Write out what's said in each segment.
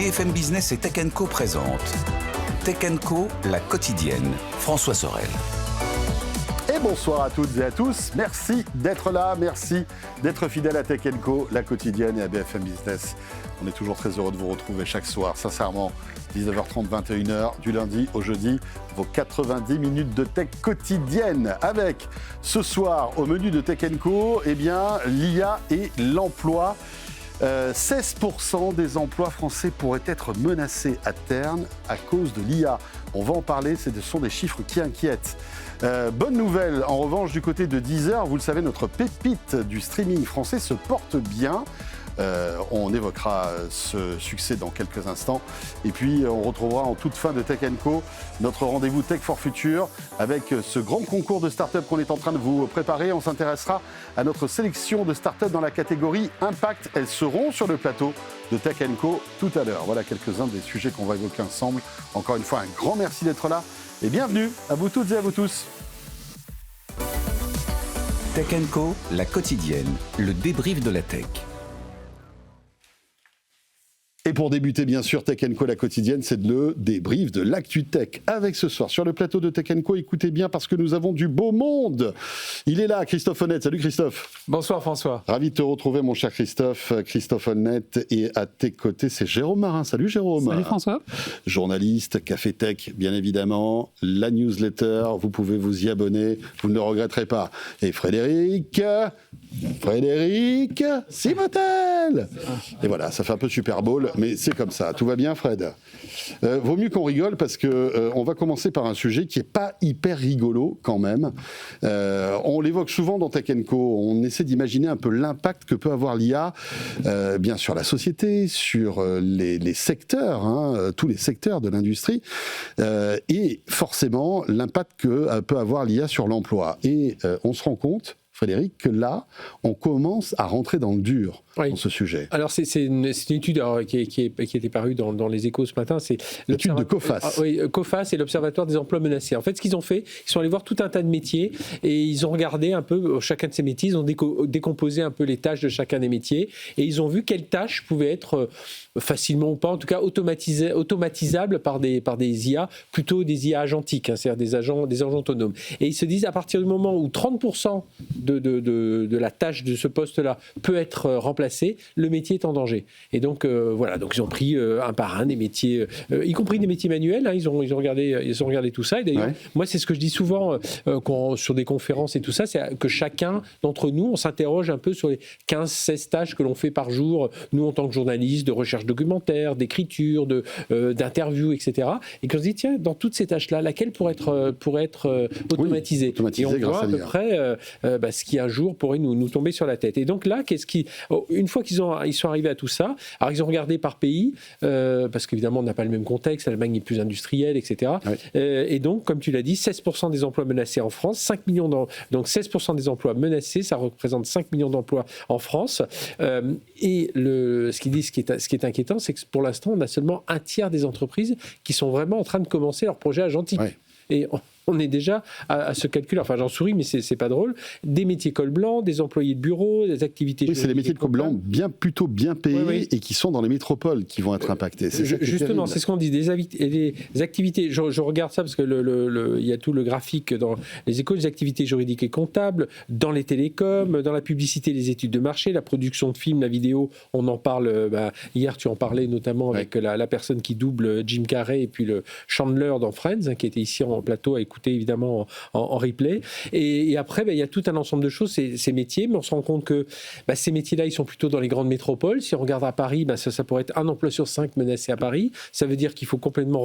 BFM Business et Tech & Co présente Tech & Co, la quotidienne. François Sorel. Et bonsoir à toutes et à tous. Merci d'être là, merci d'être fidèles à Tech & Co, la quotidienne et à BFM Business. On est toujours très heureux de vous retrouver chaque soir, sincèrement. 19h30, 21h, du lundi au jeudi, vos 90 minutes de tech quotidienne. Avec ce soir, au menu de Tech & Co, l'IA et l'emploi. 16% des emplois français pourraient être menacés à terme à cause de l'IA. On va en parler, ce sont des chiffres qui inquiètent. Bonne nouvelle, en revanche, du côté de Deezer, vous le savez, notre pépite du streaming français se porte bien. On évoquera ce succès dans quelques instants. Et puis, on retrouvera en toute fin de Tech & Co notre rendez-vous Tech for Future avec ce grand concours de start-up qu'on est en train de vous préparer. On s'intéressera à notre sélection de start-up dans la catégorie Impact. Elles seront sur le plateau de Tech & Co tout à l'heure. Voilà quelques-uns des sujets qu'on va évoquer ensemble. Encore une fois, un grand merci d'être là et bienvenue à vous toutes et à vous tous. Tech & Co, la quotidienne, le débrief de la tech. Et pour débuter, bien sûr, Tech & Co, la quotidienne, c'est le débrief de l'actu tech. Avec ce soir, sur le plateau de Tech & Co, écoutez bien parce que nous avons du beau monde. Il est là, Christophe Honnête. Salut Christophe. Bonsoir François. Ravi de te retrouver, mon cher Christophe. Christophe Honnête. Et à tes côtés, c'est Jérôme Marin. Salut Jérôme. Salut François. Journaliste, Café Tech, bien évidemment. La newsletter, vous pouvez vous y abonner. Vous ne le regretterez pas. Et Frédéric Simotel. Et voilà, ça fait un peu Super Bowl. Mais c'est comme ça, tout va bien Fred. Vaut mieux qu'on rigole parce que on va commencer par un sujet qui n'est pas hyper rigolo quand même. On l'évoque souvent dans Tech & Co, on essaie d'imaginer un peu l'impact que peut avoir l'IA, bien sur la société, sur les secteurs, tous les secteurs de l'industrie, et forcément l'impact que peut avoir l'IA sur l'emploi. Et on se rend compte, Frédéric, que là, on commence à rentrer dans le dur dans ce sujet. Alors, c'est une étude qui était parue dans les Échos ce matin. C'est l'étude de COFAS. Oui, COFAS et l'Observatoire des emplois menacés. En fait, ce qu'ils ont fait, ils sont allés voir tout un tas de métiers et ils ont regardé un peu chacun de ces métiers. Ils ont décomposé un peu les tâches de chacun des métiers et ils ont vu quelles tâches pouvaient être facilement ou pas, en tout cas automatisables par des IA, plutôt des IA agentiques, c'est-à-dire des agents autonomes. Et ils se disent, à partir du moment où 30% de la tâche de ce poste-là peut être remplacée, le métier est en danger. Et donc, voilà, donc ils ont pris un par un des métiers, y compris des métiers manuels, ils ont regardé tout ça. Et d'ailleurs, moi, c'est ce que je dis souvent sur des conférences et tout ça, c'est que chacun d'entre nous, on s'interroge un peu sur les 15-16 tâches que l'on fait par jour, nous, en tant que journalistes, de recherche documentaire, d'écriture, d'interview, etc. Et qu'on se dit, tiens, dans toutes ces tâches-là, laquelle pourrait être automatisée. Et on voit à peu près ce qui un jour pourrait nous tomber sur la tête. Et donc là, une fois qu'ils sont arrivés à tout ça, alors ils ont regardé par pays, parce qu'évidemment on n'a pas le même contexte, l'Allemagne est plus industrielle, etc. Et donc, comme tu l'as dit, 16% des emplois menacés en France, 5 millions donc 16% des emplois menacés, ça représente 5 millions d'emplois en France. Et ce qu'ils disent, ce qui est inquiétant, c'est que pour l'instant, on a seulement un tiers des entreprises qui sont vraiment en train de commencer leur projet agentique. Ouais. Et on est déjà à ce calcul, enfin j'en souris, mais c'est pas drôle, des métiers col blanc, des employés de bureau, des activités... Oui, c'est les métiers de col blanc plutôt bien payés et qui sont dans les métropoles qui vont être impactés. Justement, c'est ce qu'on dit, des activités, je regarde ça parce que il y a tout le graphique dans les écoles, des activités juridiques et comptables, dans les télécoms, dans la publicité, les études de marché, la production de films, la vidéo, on en parle, hier tu en parlais notamment avec la personne qui double Jim Carrey et puis le Chandler dans Friends, qui était ici en plateau à écouter évidemment en replay. Et après, il y a tout un ensemble de choses, ces métiers, mais on se rend compte que ces métiers-là, ils sont plutôt dans les grandes métropoles. Si on regarde à Paris, ça pourrait être un emploi sur 5 menacé à Paris. Ça veut dire qu'il faut complètement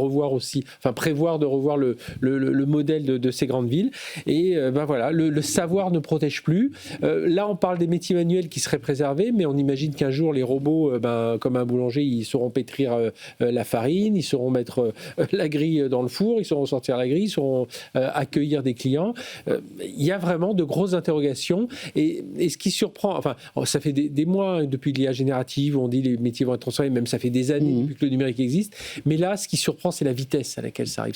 prévoir de revoir le modèle de ces grandes villes. Et voilà, le savoir ne protège plus. Là, on parle des métiers manuels qui seraient préservés, mais on imagine qu'un jour, les robots, comme un boulanger, ils sauront pétrir la farine, ils sauront mettre la grille dans le four, ils sauront sortir la grille, ils sauront accueillir des clients. Il y a vraiment de grosses interrogations. Et ce qui surprend, enfin, ça fait des mois depuis l'IA générative, on dit les métiers vont être transformés, même ça fait des années depuis que le numérique existe. Mais là, ce qui surprend, c'est la vitesse à laquelle ça arrive.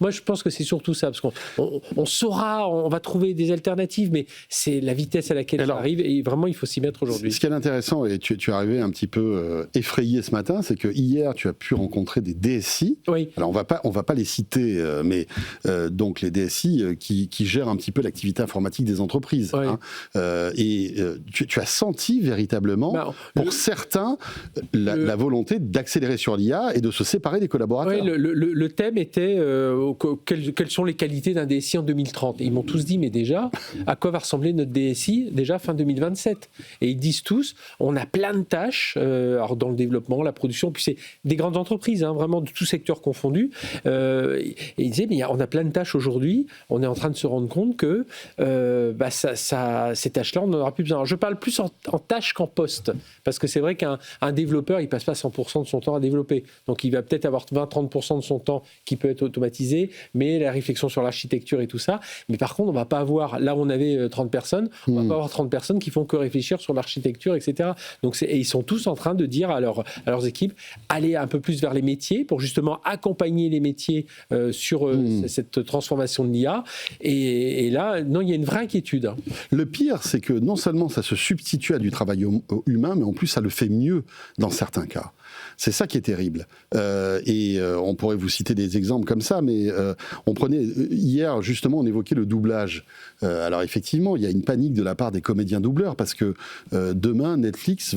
Moi, je pense que c'est surtout ça, parce qu'on saura, on va trouver des alternatives, mais c'est la vitesse à laquelle ça arrive, et vraiment, il faut s'y mettre aujourd'hui. Ce qui est intéressant, et tu es arrivé un petit peu effrayé ce matin, c'est que hier, tu as pu rencontrer des DSI. Oui. Alors, on va pas les citer, mais donc les DSI qui gèrent un petit peu l'activité informatique des entreprises. Oui. Tu as senti véritablement, pour certains, la volonté d'accélérer sur l'IA et de se séparer des collaborateurs. Oui, le thème était quelles sont les qualités d'un DSI en 2030. Et ils m'ont tous dit, mais déjà, à quoi va ressembler notre DSI déjà fin 2027 ? Et ils disent tous, on a plein de tâches, alors dans le développement, la production, puis c'est des grandes entreprises, vraiment de tout secteur confondu. Et ils disaient, mais on a plein de tâches aujourd'hui, on est en train de se rendre compte que ces tâches-là, on n'en aura plus besoin. Alors, je parle plus en tâches qu'en poste, parce que c'est vrai qu'un développeur, il ne passe pas 100% de son temps à développer. Donc, il va peut-être avoir 20-30% de son temps qui peut être automatisé, mais la réflexion sur l'architecture et tout ça. Mais par contre, on ne va pas avoir, là où on avait 30 personnes, on ne va pas avoir 30 personnes qui font que réfléchir sur l'architecture, etc. Donc, et ils sont tous en train de dire à leurs équipes, allez un peu plus vers les métiers pour justement accompagner les métiers sur cette transformation de l'IA. Et là, non, il y a une vraie inquiétude. Le pire, c'est que non seulement ça se substitue à du travail humain, mais en plus, ça le fait mieux dans certains cas. C'est ça qui est terrible. On pourrait vous citer des exemples comme ça, mais on prenait hier, justement, on évoquait le doublage. Alors effectivement, il y a une panique de la part des comédiens doubleurs parce que demain, Netflix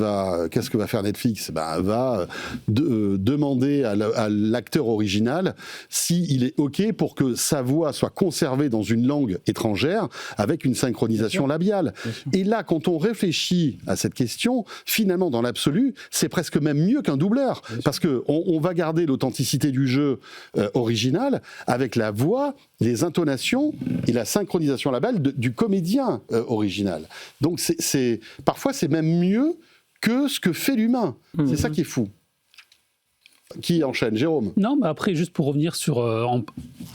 qu'est-ce que va faire Netflix ? Va demander à l'acteur original s'il est OK pour que sa voix soit conservée dans une langue étrangère avec une synchronisation labiale. Et là, quand on réfléchit à cette question, finalement, dans l'absolu, c'est presque même mieux qu'un doubleur. Parce qu'on va garder l'authenticité du jeu original avec la voix, les intonations et la synchronisation labiale du comédien original. Donc parfois c'est même mieux que ce que fait l'humain. C'est ça qui est fou. Qui enchaîne, Jérôme ? Non, mais après, juste pour revenir sur...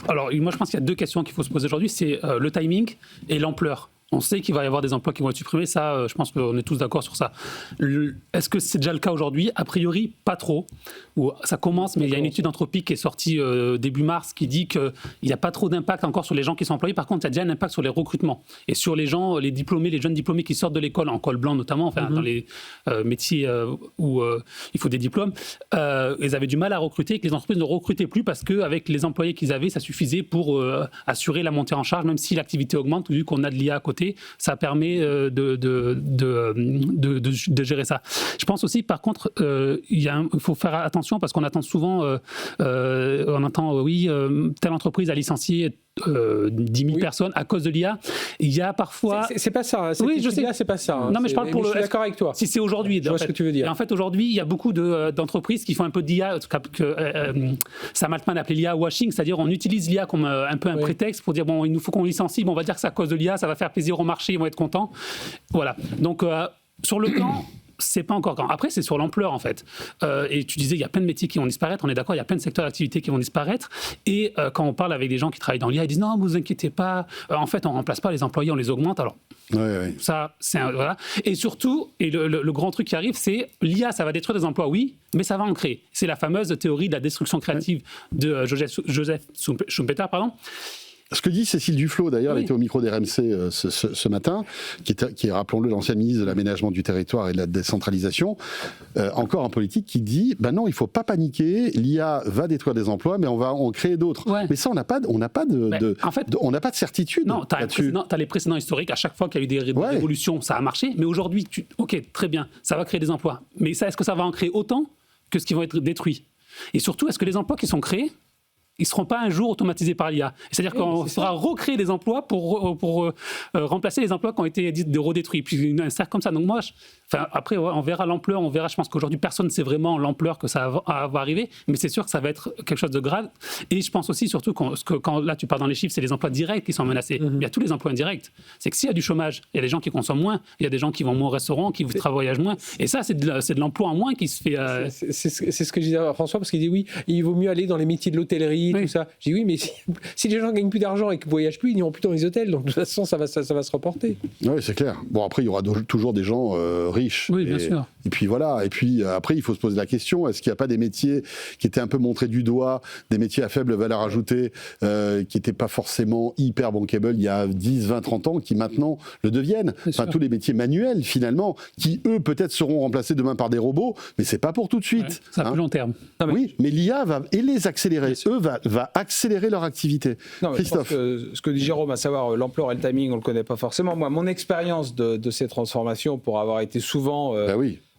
Alors, moi je pense qu'il y a deux questions qu'il faut se poser aujourd'hui, c'est le timing et l'ampleur. On sait qu'il va y avoir des emplois qui vont être supprimés, ça, je pense qu'on est tous d'accord sur ça. Est-ce que c'est déjà le cas aujourd'hui ? A priori, pas trop. Ou ça commence, mais il y a une étude Anthropique qui est sortie début mars qui dit qu'il n'y a pas trop d'impact encore sur les gens qui sont employés. Par contre, il y a déjà un impact sur les recrutements. Et sur les gens, les diplômés, les jeunes diplômés qui sortent de l'école, en col blanc notamment, dans les métiers où il faut des diplômes, ils avaient du mal à recruter et que les entreprises ne recrutaient plus parce qu'avec les employés qu'ils avaient, ça suffisait pour assurer la montée en charge, même si l'activité augmente, vu qu'on a de l'IA à côté. Ça permet de gérer ça. Je pense aussi, par contre, il faut faire attention parce qu'on attend souvent, telle entreprise a licencié 10 000 personnes à cause de l'IA. Il y a parfois... C'est pas ça. Oui, je sais. C'est pas ça. Non, mais je parle pour je suis d'accord avec toi. Si c'est aujourd'hui... Je vois ce que tu veux dire. Et en fait, aujourd'hui, il y a beaucoup d'entreprises qui font un peu d'IA, Sam Altman appelait l'IA washing, c'est-à-dire on utilise l'IA comme un peu un prétexte pour dire, bon, il nous faut qu'on licencie, on va dire que c'est à cause de l'IA, ça va faire plaisir au marché, ils vont être contents. Voilà. Donc, sur le plan... c'est pas encore grand. Après, c'est sur l'ampleur, en fait. Et tu disais, il y a plein de métiers qui vont disparaître, on est d'accord, il y a plein de secteurs d'activité qui vont disparaître. Et quand on parle avec des gens qui travaillent dans l'IA, ils disent, non, vous inquiétez pas, en fait, on remplace pas les employés, on les augmente. Alors, ça, voilà. Et surtout, et le grand truc qui arrive, c'est l'IA, ça va détruire des emplois, oui, mais ça va en créer. C'est la fameuse théorie de la destruction créative de Joseph Schumpeter, pardon. Ce que dit Cécile Duflot, d'ailleurs, elle était au micro d'RMC ce matin, qui est, rappelons-le, l'ancienne ministre de l'Aménagement du Territoire et de la Décentralisation, encore en politique, qui dit, non, il ne faut pas paniquer, l'IA va détruire des emplois, mais on va en créer d'autres. Ouais. Mais ça, on n'a pas de certitude. Non, tu as les précédents historiques, à chaque fois qu'il y a eu des révolutions, ça a marché, mais aujourd'hui, ok, très bien, ça va créer des emplois. Mais ça, est-ce que ça va en créer autant que ce qui vont être détruits ? Et surtout, est-ce que les emplois qui sont créés, ils ne seront pas un jour automatisés par l'IA. C'est-à-dire qu'on fera recréer des emplois pour remplacer les emplois qui ont été redétruits. Puis un cercle comme ça. Donc moi, après, on verra l'ampleur. On verra, je pense qu'aujourd'hui, personne ne sait vraiment l'ampleur que ça va arriver. Mais c'est sûr que ça va être quelque chose de grave. Et je pense aussi, surtout, quand là, tu pars dans les chiffres, c'est les emplois directs qui sont menacés. Il y a tous les emplois indirects. C'est que s'il y a du chômage, il y a des gens qui consomment moins, il y a des gens qui vont moins au restaurant, qui voyagent moins. Et ça, c'est de l'emploi en moins qui se fait... C'est ce que je disais à François, parce qu'il dit oui, il vaut mieux aller dans les métiers de l'hôtellerie, employés, tout ça. Je dis oui, mais si les gens gagnent plus d'argent et qu'ils ne voyagent plus, ils n'iront plus dans les hôtels. Donc de toute façon, ça va se reporter. Oui, c'est clair. Bon, après, il y aura toujours des gens riches. Oui, bien sûr. Et puis voilà. Et puis après, il faut se poser la question, est-ce qu'il n'y a pas des métiers qui étaient un peu montrés du doigt, des métiers à faible valeur ajoutée, qui n'étaient pas forcément hyper bankable il y a 10, 20, 30 ans, qui maintenant le deviennent. Enfin, tous les métiers manuels, finalement, qui, eux, peut-être seront remplacés demain par des robots, mais c'est pas pour tout de suite. Ouais, c'est à plus long terme. Oui, mais l'IA va les accélérer. Eux, va accélérer leur activité. Non, Christophe. ce que dit Jérôme, à savoir l'ampleur et le timing, on ne le connaît pas forcément. Moi, mon expérience de ces transformations, pour avoir été souvent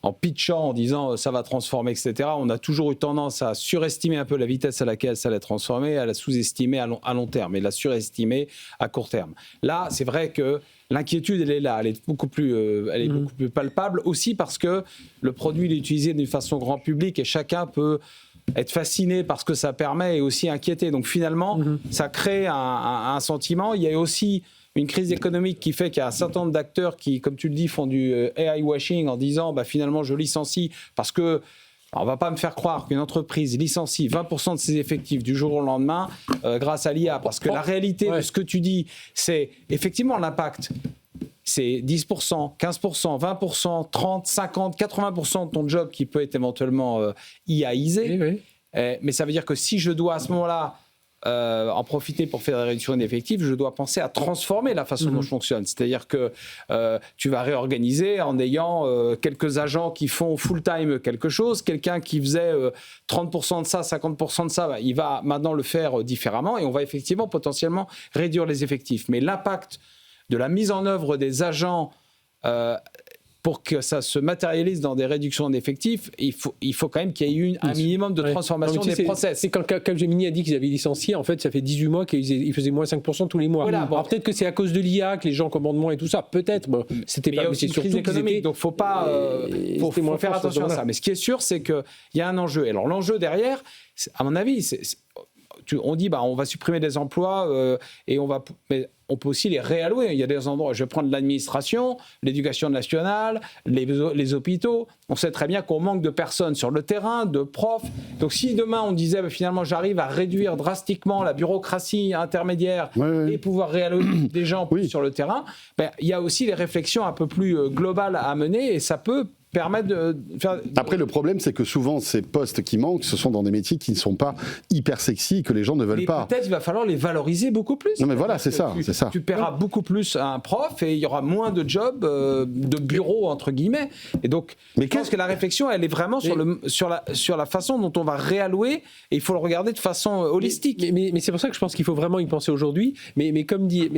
en pitchant, en disant ça va transformer, etc., on a toujours eu tendance à surestimer un peu la vitesse à laquelle ça allait transformer, à la sous-estimer à long terme et la surestimer à court terme. Là, c'est vrai que l'inquiétude, elle est là, elle est beaucoup plus palpable, aussi parce que le produit il est utilisé d'une façon grand public et chacun peut être fasciné par ce que ça permet et aussi inquiété. Donc finalement, ça crée un sentiment. Il y a aussi une crise économique qui fait qu'il y a un certain nombre d'acteurs qui, comme tu le dis, font du AI washing en disant finalement je licencie parce que on ne va pas me faire croire qu'une entreprise licencie 20% de ses effectifs du jour au lendemain grâce à l'IA. Parce que la réalité de ce que tu dis, c'est effectivement l'impact. C'est 10%, 15%, 20%, 30%, 50%, 80% de ton job qui peut être éventuellement IAisé. Oui. Mais ça veut dire que si je dois à ce moment-là en profiter pour faire des réductions d'effectifs, je dois penser à transformer la façon dont je fonctionne. C'est-à-dire que tu vas réorganiser en ayant quelques agents qui font full-time quelque chose, quelqu'un qui faisait 30% de ça, 50% de ça, il va maintenant le faire différemment et on va effectivement potentiellement réduire les effectifs. Mais l'impact de la mise en œuvre des agents pour que ça se matérialise dans des réductions d'effectifs, il faut quand même qu'il y ait eu un minimum de transformation des process. C'est quand Capgemini a dit qu'ils avaient licencié, en fait, ça fait 18 mois qu'ils faisaient moins 5% tous les mois. Voilà, Alors peut-être que c'est à cause de l'IA que les gens commandent moins et tout ça, peut-être. Bon, c'était pas une crise économique, donc faut faire attention à ça. Mais ce qui est sûr, c'est qu'il y a un enjeu. Alors l'enjeu derrière, à mon avis, on dit on va supprimer des emplois et mais on peut aussi les réallouer. Il y a des endroits, je vais prendre l'administration, l'éducation nationale, les hôpitaux. On sait très bien qu'on manque de personnes sur le terrain, de profs. Donc si demain on disait finalement j'arrive à réduire drastiquement la bureaucratie intermédiaire et pouvoir réallouer des gens sur le terrain, il y a aussi les réflexions un peu plus globales à mener et ça peut permettre de faire... Après, le problème, c'est que souvent, ces postes qui manquent, ce sont dans des métiers qui ne sont pas hyper sexy, que les gens ne veulent pas. Peut-être il va falloir les valoriser beaucoup plus. Non, mais voilà, c'est ça. Tu paieras beaucoup plus à un prof et il y aura moins de jobs, de bureaux, entre guillemets. Et donc, je pense que la réflexion, elle est vraiment sur la façon dont on va réallouer et il faut le regarder de façon holistique. Mais c'est pour ça que je pense qu'il faut vraiment y penser aujourd'hui. Mais comme dit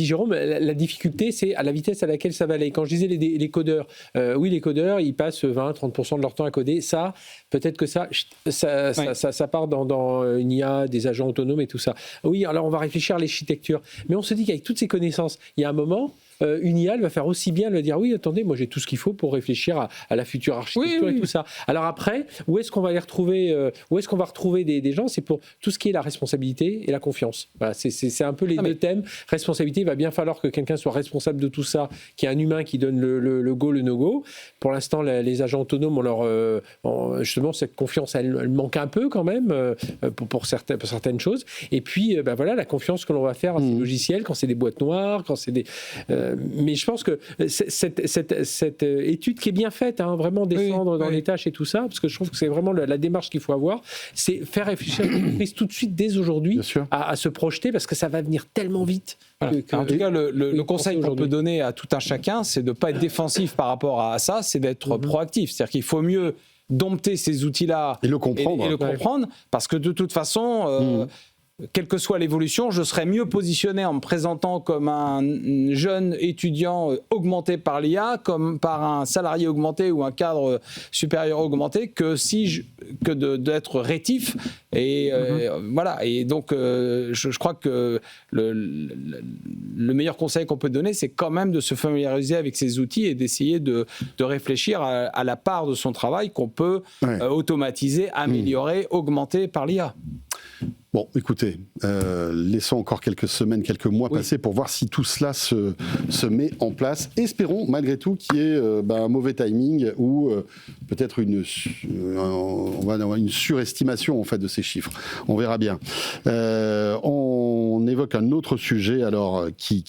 Jérôme, la difficulté, c'est à la vitesse à laquelle ça va aller. Quand je disais les codeurs, oui, les codeurs, ils passent 20-30% de leur temps à coder. Ça, peut-être que ça part dans une IA, des agents autonomes et tout ça. Oui, alors on va réfléchir à l'architecture. Mais on se dit qu'avec toutes ces connaissances, il y a un moment... une IA, elle va faire aussi bien, elle va dire oui, attendez, moi j'ai tout ce qu'il faut pour réfléchir à la future architecture et tout ça. Alors après, où est-ce qu'on va les retrouver où est-ce qu'on va retrouver des gens? C'est pour tout ce qui est la responsabilité et la confiance. Voilà, c'est un peu les deux thèmes. Responsabilité, il va bien falloir que quelqu'un soit responsable de tout ça, qu'il y ait un humain qui donne le go, le no-go. Pour l'instant, les agents autonomes, justement, cette confiance, elle manque un peu quand même pour certaines choses. Et puis, voilà, la confiance que l'on va faire à ces logiciels, quand c'est des boîtes noires, quand c'est des... mais je pense que cette étude qui est bien faite, vraiment descendre dans les tâches et tout ça, parce que je trouve que c'est vraiment la démarche qu'il faut avoir, c'est faire réfléchir l'entreprise tout de suite, dès aujourd'hui, à se projeter, parce que ça va venir tellement vite. Voilà. En tout cas, le conseil qu'on peut donner à tout un chacun, c'est de ne pas être défensif par rapport à ça, c'est d'être proactif. C'est-à-dire qu'il faut mieux dompter ces outils-là et le comprendre, parce que de toute façon... quelle que soit l'évolution, je serais mieux positionné en me présentant comme un jeune étudiant augmenté par l'IA, comme par un salarié augmenté ou un cadre supérieur augmenté, que d'être rétif. Et voilà. Et donc, je crois que le meilleur conseil qu'on peut donner, c'est quand même de se familiariser avec ces outils et d'essayer de réfléchir à la part de son travail qu'on peut automatiser, améliorer, augmenter par l'IA. Bon, écoutez, laissons encore quelques semaines, quelques mois passer pour voir si tout cela se met en place. Espérons, malgré tout, qu'il y ait un mauvais timing ou peut-être une surestimation en fait, de ces chiffres. On verra bien. On évoque un autre sujet, alors, qui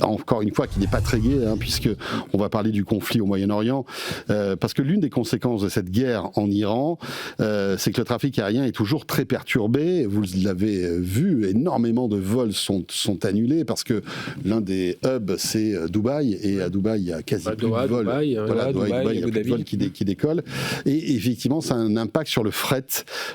encore une fois, qui n'est pas très gai, puisque on va parler du conflit au Moyen-Orient, parce que l'une des conséquences de cette guerre en Iran, c'est que le trafic aérien est toujours très perturbé. Vous l'avez vu, énormément de vols sont annulés, parce que l'un des hubs, c'est Dubaï, et à Dubaï, il y a quasi plus de vols. Dubaï, il y a plus de vols qui décollent. Et effectivement, ça a un impact sur le fret,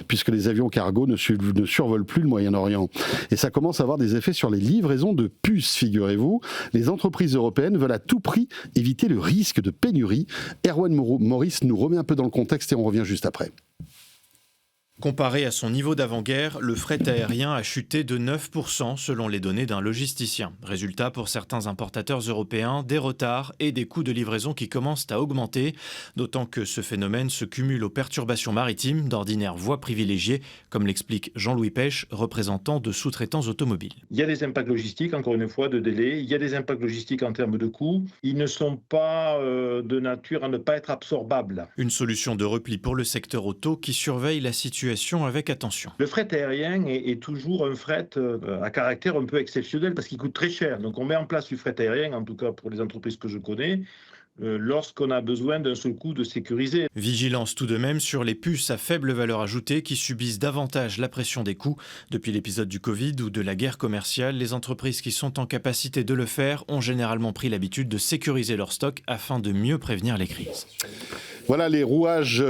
puisque les avions cargo ne survolent plus le Moyen-Orient. Et ça commence à avoir des effets sur les livraisons de puces, figurez-vous. Les entreprises européennes veulent à tout prix éviter le risque de pénurie. Erwan Maurice nous remet un peu dans le contexte et on revient juste après. Comparé à son niveau d'avant-guerre, le fret aérien a chuté de 9% selon les données d'un logisticien. Résultat, pour certains importateurs européens, des retards et des coûts de livraison qui commencent à augmenter, d'autant que ce phénomène se cumule aux perturbations maritimes, d'ordinaire voie privilégiée, comme l'explique Jean-Louis Pêche, représentant de sous-traitants automobiles. Il y a des impacts logistiques, encore une fois, de délai. Il y a des impacts logistiques en termes de coûts. Ils ne sont pas de nature à ne pas être absorbables. Une solution de repli pour le secteur auto qui surveille la situation avec attention. Le fret aérien est toujours un fret à caractère un peu exceptionnel parce qu'il coûte très cher. Donc on met en place du fret aérien, en tout cas pour les entreprises que je connais, lorsqu'on a besoin d'un seul coup de sécuriser. Vigilance tout de même sur les puces à faible valeur ajoutée qui subissent davantage la pression des coûts. Depuis l'épisode du Covid ou de la guerre commerciale, les entreprises qui sont en capacité de le faire ont généralement pris l'habitude de sécuriser leur stock afin de mieux prévenir les crises. Voilà, les rouages,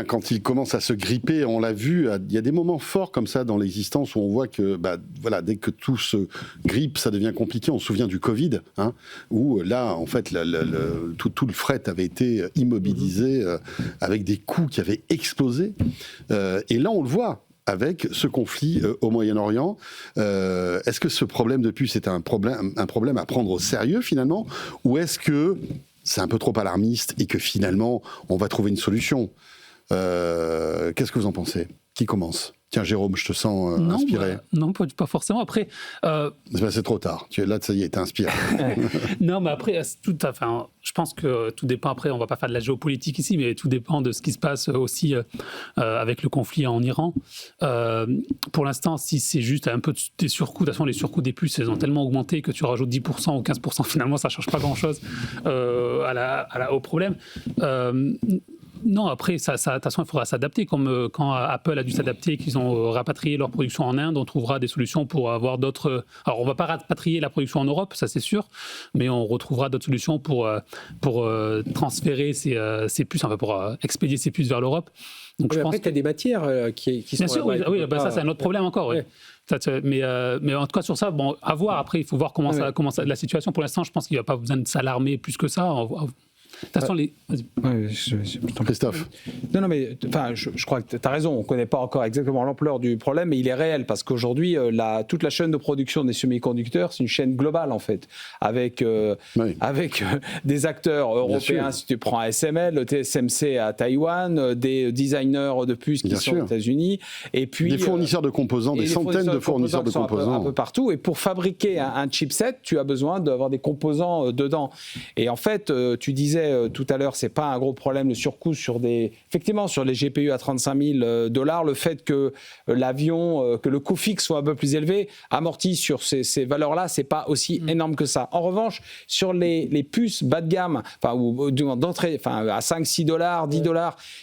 quand ils commencent à se gripper, on l'a vu, il y a des moments forts comme ça dans l'existence où on voit que dès que tout se grippe, ça devient compliqué. On se souvient du Covid, où là, en fait, tout le fret avait été immobilisé avec des coûts qui avaient explosé. Et là, on le voit avec ce conflit au Moyen-Orient. Est-ce que ce problème de puce est un problème à prendre au sérieux, finalement, ou est-ce que c'est un peu trop alarmiste et que finalement, on va trouver une solution. Qu'est-ce que vous en pensez ? Qui commence ? Tiens, Jérôme, je te sens inspiré. Non, pas forcément. Après, c'est trop tard. Tu es là, ça y est, t'es inspiré. Non, mais après, je pense que tout dépend. Après, on va pas faire de la géopolitique ici, mais tout dépend de ce qui se passe aussi avec le conflit en Iran. Pour l'instant, si c'est juste un peu des surcoûts, de toute façon, les surcoûts des puces, elles ont tellement augmenté que tu rajoutes 10% ou 15%, finalement, ça change pas grand-chose au problème. Non, après, de toute façon, il faudra s'adapter. Comme quand Apple a dû s'adapter, qu'ils ont rapatrié leur production en Inde, on trouvera des solutions pour avoir d'autres... Alors, on ne va pas rapatrier la production en Europe, ça c'est sûr, mais on retrouvera d'autres solutions pour transférer ces puces, pour expédier ces puces vers l'Europe. Donc, je pense que tu as des matières qui sont... Bien sûr, oui, ça c'est un autre problème encore. Ouais. Mais en tout cas, sur ça, à voir. Après, il faut voir comment la situation. Pour l'instant, je pense qu'il n'y a pas besoin de s'alarmer plus que ça. De toute façon, Christophe. Non, mais je crois que tu as raison. On ne connaît pas encore exactement l'ampleur du problème, mais il est réel parce qu'aujourd'hui, toute la chaîne de production des semi-conducteurs, c'est une chaîne globale en fait, avec des acteurs européens. Si tu prends ASML, le TSMC à Taïwan, des designers de puces qui sont aux États-Unis, et puis des fournisseurs de composants, des centaines de fournisseurs de composants un peu partout. Et pour fabriquer un chipset, tu as besoin d'avoir des composants dedans. Et en fait, tu disais tout à l'heure, c'est pas un gros problème le surcoût effectivement sur les GPU à $35 000, le fait que l'avion, que le coût fixe soit un peu plus élevé, amorti sur ces valeurs-là, c'est pas aussi énorme que ça. En revanche, sur les puces bas de gamme, ou d'entrée, à $5, $6,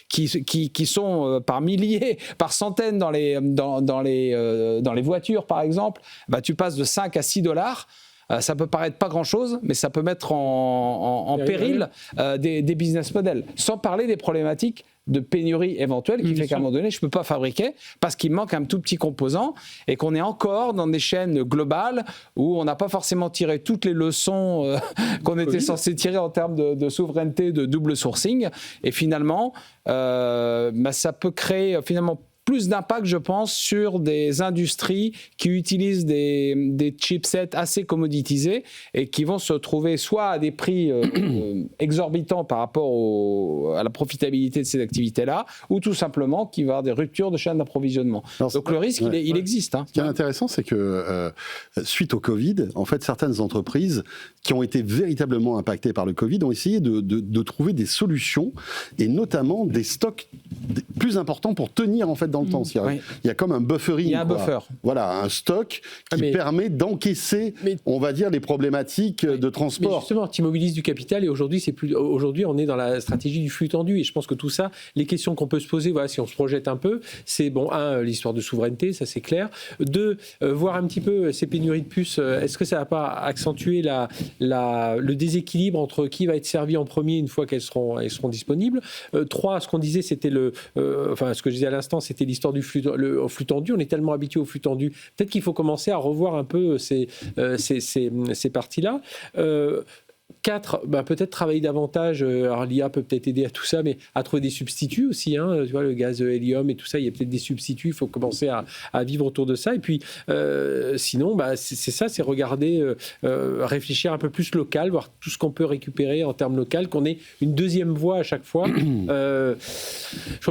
$10, qui sont par milliers, par centaines dans les voitures par exemple, tu passes de $5 à $6. Ça peut paraître pas grand-chose, mais ça peut mettre en péril des business models. Sans parler des problématiques de pénurie éventuelle qui fait qu'à un moment donné, je ne peux pas fabriquer parce qu'il manque un tout petit composant et qu'on est encore dans des chaînes globales où on n'a pas forcément tiré toutes les leçons qu'on était censé tirer en termes de souveraineté, de double sourcing. Et finalement, ça peut créer finalement plus d'impact, je pense, sur des industries qui utilisent des chipsets assez commoditisés et qui vont se trouver soit à des prix exorbitants par rapport à la profitabilité de ces activités-là, ou tout simplement qu'il va y avoir des ruptures de chaîne d'approvisionnement. Donc le risque, il existe. Hein. Ce qui est intéressant, c'est que suite au Covid, en fait, certaines entreprises qui ont été véritablement impactées par le Covid ont essayé de trouver des solutions, et notamment des stocks plus importants pour tenir en fait dans le temps. Il y a comme un buffering. Il y a un buffer. Voilà, un stock qui permet d'encaisser, on va dire, les problématiques de transport. Mais justement, tu mobilises du capital et aujourd'hui, on est dans la stratégie du flux tendu. Et je pense que tout ça, les questions qu'on peut se poser, voilà, si on se projette un peu, c'est l'histoire de souveraineté, ça c'est clair. 2, voir un petit peu ces pénuries de puces. Est-ce que ça ne va pas accentuer le déséquilibre entre qui va être servi en premier une fois qu'elles seront disponibles. 3, ce qu'on disait, c'était ce que je disais à l'instant, c'était l'histoire du flux tendu. On est tellement habitué au flux tendu. Peut-être qu'il faut commencer à revoir un peu ces parties-là. 4, peut-être travailler davantage. Alors l'IA peut peut-être aider à tout ça, mais à trouver des substituts aussi. Hein, tu vois, le gaz hélium et tout ça, il y a peut-être des substituts. Il faut commencer à vivre autour de ça. Et puis, sinon, c'est ça, c'est regarder, réfléchir un peu plus local, voir tout ce qu'on peut récupérer en termes local, qu'on ait une deuxième voie à chaque fois. Je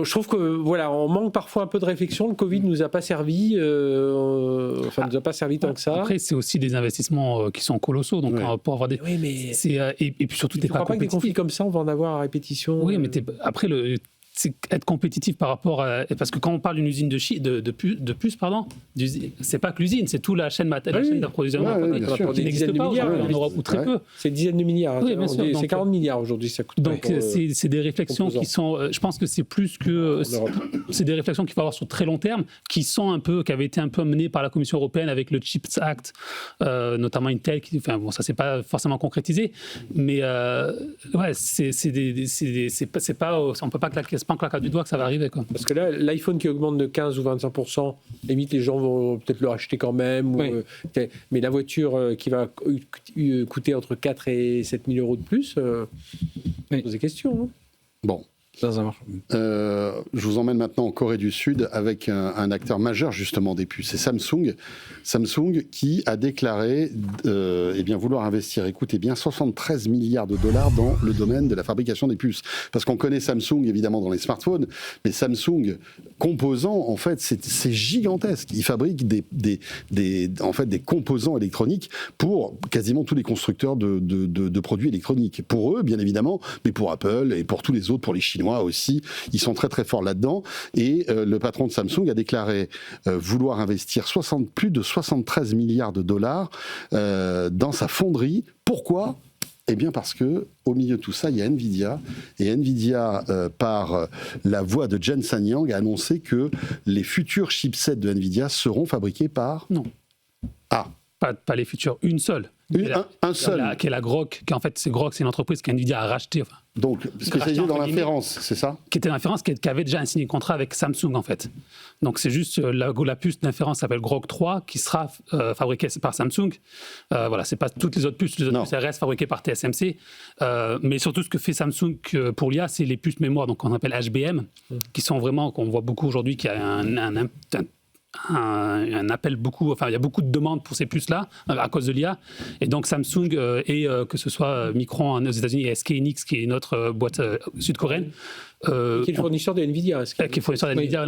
trouve que voilà, on manque parfois un peu de réflexion. Le Covid nous a pas servi, nous a pas servi tant que ça. Après, c'est aussi des investissements qui sont colossaux, donc pour avoir des. Oui, mais et puis surtout, tu ne crois pas que des conflits comme ça, on va en avoir à répétition. Oui, mais après, c'est être compétitif par rapport à... Parce que quand on parle d'une usine de puces, c'est pas que l'usine, c'est toute la chaîne d'approvisionnement qui n'existe pas en Europe, ou très peu. C'est dizaines de milliards. Oui, bien sûr. C'est 40 milliards aujourd'hui, ça coûte. Donc c'est des réflexions qui sont... Je pense que c'est plus que... C'est des réflexions qu'il faut avoir sur très long terme, qui avaient été un peu menées par la Commission européenne avec le CHIPS Act, notamment Intel, ça s'est pas forcément concrétisé, mais c'est pas... On peut pas claquer pas en claquant du doigt que ça va arriver. Quoi. Parce que là, l'iPhone qui augmente de 15 ou 25%, limite les gens vont peut-être le racheter quand même. Oui. Mais la voiture qui va coûter entre 4 et 7 000 euros de plus, pose des questions. Hein. Bon. Ça marche. Je vous emmène maintenant en Corée du Sud avec un acteur majeur justement des puces. C'est Samsung. Samsung qui a déclaré vouloir investir, écoutez bien, 73 milliards de dollars dans le domaine de la fabrication des puces. Parce qu'on connaît Samsung évidemment dans les smartphones, mais Samsung composants, en fait, c'est gigantesque. Ils fabriquent des composants électroniques pour quasiment tous les constructeurs de produits électroniques. Pour eux, bien évidemment, mais pour Apple et pour tous les autres, pour les Chinois aussi, ils sont très très forts là-dedans. Et le patron de Samsung a déclaré vouloir investir plus de 73 milliards de dollars dans sa fonderie. Pourquoi ? Eh bien parce que au milieu de tout ça, il y a Nvidia. Et Nvidia, par la voix de Jensen Huang, a annoncé que les futurs chipsets de Nvidia seront fabriqués par... Non. Ah. Pas les futurs, une seule. Un seul. Qui est la Grok, qui en fait, c'est une entreprise qu'Nvidia a rachetée. Donc, spécialisée dans l'inférence, c'est ça ? Qui était l'inférence, qui avait déjà signé un contrat avec Samsung, en fait. Donc, c'est juste la puce d'inférence s'appelle Grok 3, qui sera fabriquée par Samsung. C'est pas toutes les autres puces. Les autres puces, elles restent fabriquées par TSMC. Mais surtout, ce que fait Samsung pour l'IA, c'est les puces mémoire, donc qu'on appelle HBM, qui sont vraiment, qu'on voit beaucoup aujourd'hui, qui a un appel il y a beaucoup de demandes pour ces puces-là à cause de l'IA. Et donc Samsung que ce soit Micron aux États-Unis et SK Hynix, qui est une autre boîte sud-coréenne, qui est le fournisseur de Nvidia. Qui est le fournisseur de Nvidia,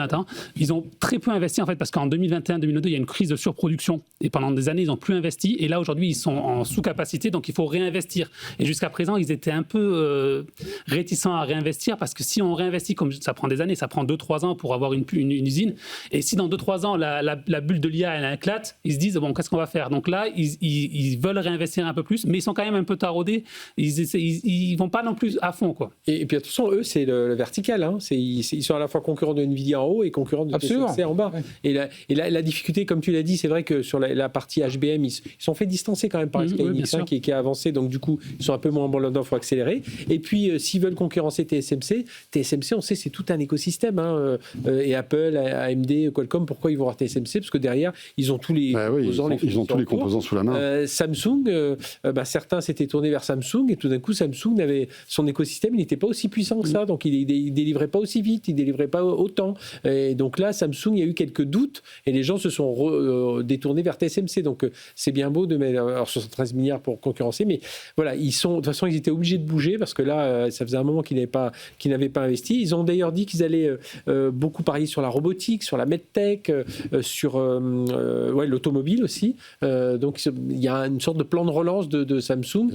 ils ont très peu investi en fait, parce qu'en 2021-2022, il y a une crise de surproduction et pendant des années, ils n'ont plus investi. Et là, aujourd'hui, ils sont en sous-capacité, donc il faut réinvestir. Et jusqu'à présent, ils étaient un peu réticents à réinvestir, parce que si on réinvestit, comme ça prend des années, ça prend 2-3 ans pour avoir une usine. Et si dans 2-3 ans, la bulle de l'IA, elle éclate, ils se disent, bon, qu'est-ce qu'on va faire ? Donc là, ils veulent réinvestir un peu plus, mais ils sont quand même un peu taraudés. Ils vont pas non plus à fond, quoi. Et puis, de toute façon, eux, c'est le vertical. Hein. Ils sont à la fois concurrents de Nvidia en haut et concurrents de TSMC en bas. Ouais. Et la difficulté, comme tu l'as dit, c'est vrai que sur la partie HBM, ils sont fait distancer quand même par SK Hynix, qui a avancé. Donc, du coup, ils sont un peu moins bons là-dedans, il faut accélérer. Et puis, s'ils veulent concurrencer TSMC, on sait, c'est tout un écosystème. Hein. Et Apple, AMD, Qualcomm, pourquoi ils vont avoir TSMC ? Parce que derrière, ils ont tous les composants. Ils ont tous les composants sous la main. Samsung, certains s'étaient tournés vers Samsung et tout d'un coup, Samsung son écosystème, il n'était pas aussi puissant que ça. Donc, il ils délivraient pas aussi vite, ils délivraient pas autant. Et donc là, Samsung, il y a eu quelques doutes et les gens se sont détournés vers TSMC. Donc c'est bien beau de mettre 73 milliards pour concurrencer, mais voilà, de toute façon, ils étaient obligés de bouger parce que là, ça faisait un moment qu'ils n'avaient pas investi. Ils ont d'ailleurs dit qu'ils allaient beaucoup parier sur la robotique, sur la medtech, sur l'automobile aussi. Donc il y a une sorte de plan de relance de Samsung,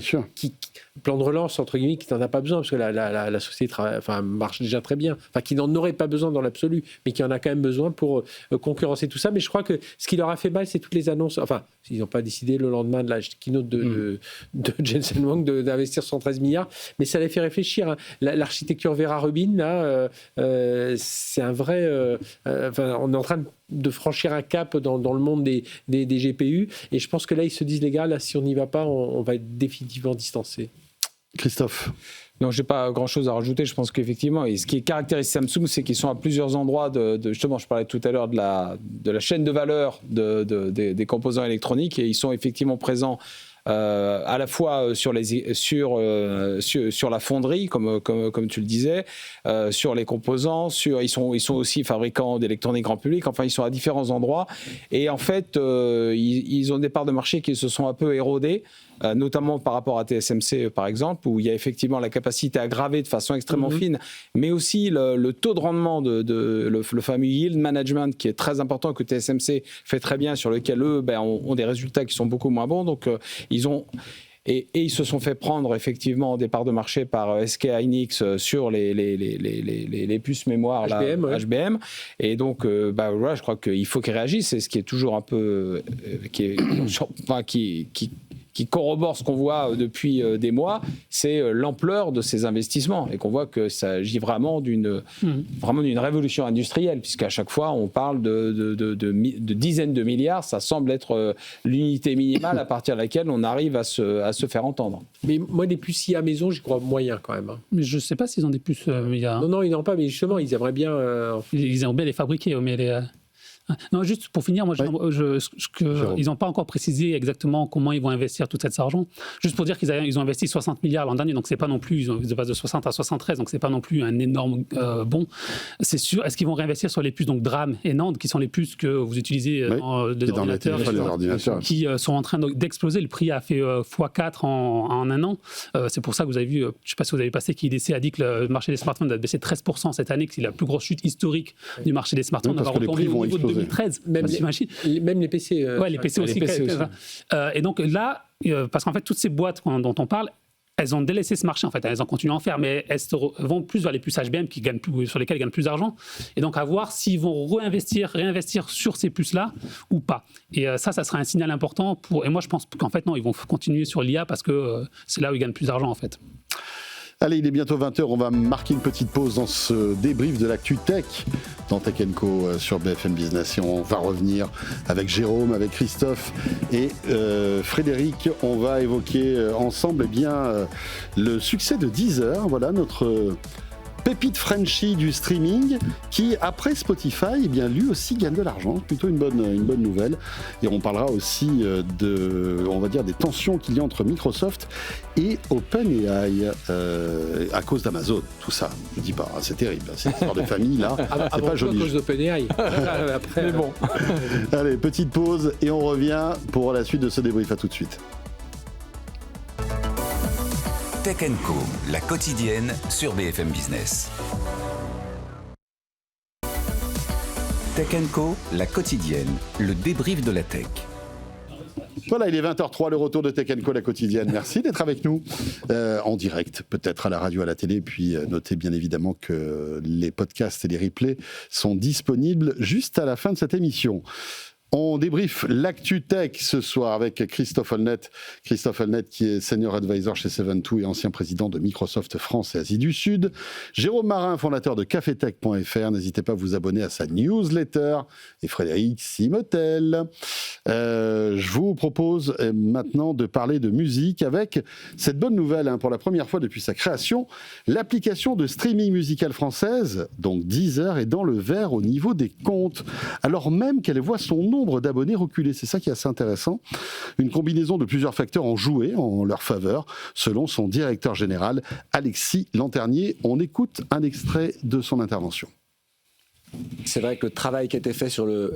plan de relance entre guillemets qui n'en a pas besoin parce que la société marche déjà très bien, qui n'en aurait pas besoin dans l'absolu, mais qui en a quand même besoin pour concurrencer tout ça. Mais je crois que ce qui leur a fait mal, c'est toutes les annonces. Enfin, ils n'ont pas décidé le lendemain de la keynote de Jensen Huang d'investir 113 milliards, mais ça les fait réfléchir. Hein. L'architecture Vera Rubin, là, c'est un vrai. On est en train de franchir un cap dans le monde des GPU, et je pense que là, ils se disent, les gars, là, si on n'y va pas, on va être définitivement distancé. Christophe? Non, je n'ai pas grand-chose à rajouter. Je pense qu'effectivement, et ce qui caractérise Samsung, c'est qu'ils sont à plusieurs endroits justement, je parlais tout à l'heure de la chaîne de valeur des composants électroniques, et ils sont effectivement présents à la fois sur la fonderie, comme tu le disais, sur les composants, ils sont aussi fabricants d'électronique grand public. Enfin, ils sont à différents endroits, et en fait, ils ont des parts de marché qui se sont un peu érodées, notamment par rapport à TSMC, par exemple, où il y a effectivement la capacité à graver de façon extrêmement fine, mais aussi le taux de rendement, le fameux yield management, qui est très important, que TSMC fait très bien, sur lequel eux ont des résultats qui sont beaucoup moins bons. Donc, et ils se sont fait prendre effectivement des parts de marché par SK Hynix sur les puces mémoire HBM. Et donc, je crois qu'il faut qu'ils réagissent. C'est ce qui est toujours un peu qui corrobore ce qu'on voit depuis des mois, c'est l'ampleur de ces investissements, et qu'on voit que ça agit vraiment d'une révolution industrielle, puisqu'à chaque fois on parle de dizaines de milliards. Ça semble être l'unité minimale à partir de laquelle on arrive à se faire entendre. Mais moi, des puces IA maison, j'y crois moyen quand même. Hein. Mais je ne sais pas s'ils ont des puces IA. Non, ils n'en ont pas, mais justement, ils aimeraient bien... Ils aimeraient bien les fabriquer, mais non, juste pour finir, moi, ils n'ont pas encore précisé exactement comment ils vont investir tout cet argent. Juste pour dire qu'ils ont investi 60 milliards l'an dernier, donc c'est pas non plus, ils passent de 60 à 73, donc c'est pas non plus un énorme bond. C'est sûr. Est-ce qu'ils vont réinvestir sur les puces donc DRAM et NAND, qui sont les puces que vous utilisez dans les ordinateurs, qui sont en train d'exploser. Le prix a fait x4 en un an. C'est pour ça que vous avez vu, je ne sais pas si vous avez passé, qu'IDC a dit que le marché des smartphones a baissé 13% cette année, que c'est la plus grosse chute historique du marché des smartphones. Parce que les prix vont exploser. 2013, même les PC. Les PC aussi. Et donc là, parce qu'en fait, toutes ces boîtes dont on parle, elles ont délaissé ce marché, en fait. Elles en continuent à en faire, mais elles vont plus vers les puces HBM sur lesquelles elles gagnent plus d'argent. Et donc, à voir s'ils vont réinvestir sur ces puces-là ou pas. Et ça sera un signal important. Et moi, je pense qu'en fait, non, ils vont continuer sur l'IA parce que c'est là où ils gagnent plus d'argent, en fait. Allez, il est bientôt 20h, on va marquer une petite pause dans ce débrief de l'actu tech dans Tech & Co sur BFM Business, et on va revenir avec Jérôme, avec Christophe et Frédéric. On va évoquer ensemble le succès de Deezer, voilà notre pépite Frenchie du streaming qui, après Spotify, lui aussi gagne de l'argent. Plutôt une bonne nouvelle. Et on parlera aussi des tensions qu'il y a entre Microsoft et OpenAI à cause d'Amazon. Tout ça, je ne dis pas, c'est terrible. Cette histoire de famille, là, c'est pas joli. À cause d'OpenAI. Après, mais bon. Allez, petite pause et on revient pour la suite de ce débrief. À tout de suite. Tech & Co, la quotidienne sur BFM Business. Tech & Co, la quotidienne, le débrief de la tech. Voilà, il est 20h03, le retour de Tech & Co, la quotidienne. Merci d'être avec nous en direct, peut-être à la radio, à la télé. Puis notez bien évidemment que les podcasts et les replays sont disponibles juste à la fin de cette émission. On débriefe l'actu tech ce soir avec Christophe Holnet. Christophe Holnet qui est senior advisor chez Seven2 et ancien président de Microsoft France et Asie du Sud. Jérôme Marin, fondateur de cafetech.fr. N'hésitez pas à vous abonner à sa newsletter. Et Frédéric Simotel. Je vous propose maintenant de parler de musique avec cette bonne nouvelle, pour la première fois depuis sa création. L'application de streaming musical française, donc Deezer, est dans le vert au niveau des comptes, alors même qu'elle voit son nom nombre d'abonnés reculait. C'est ça qui est assez intéressant. Une combinaison de plusieurs facteurs ont joué en leur faveur, selon son directeur général, Alexis Lanternier. On écoute un extrait de son intervention. C'est vrai que le travail qui a été fait sur la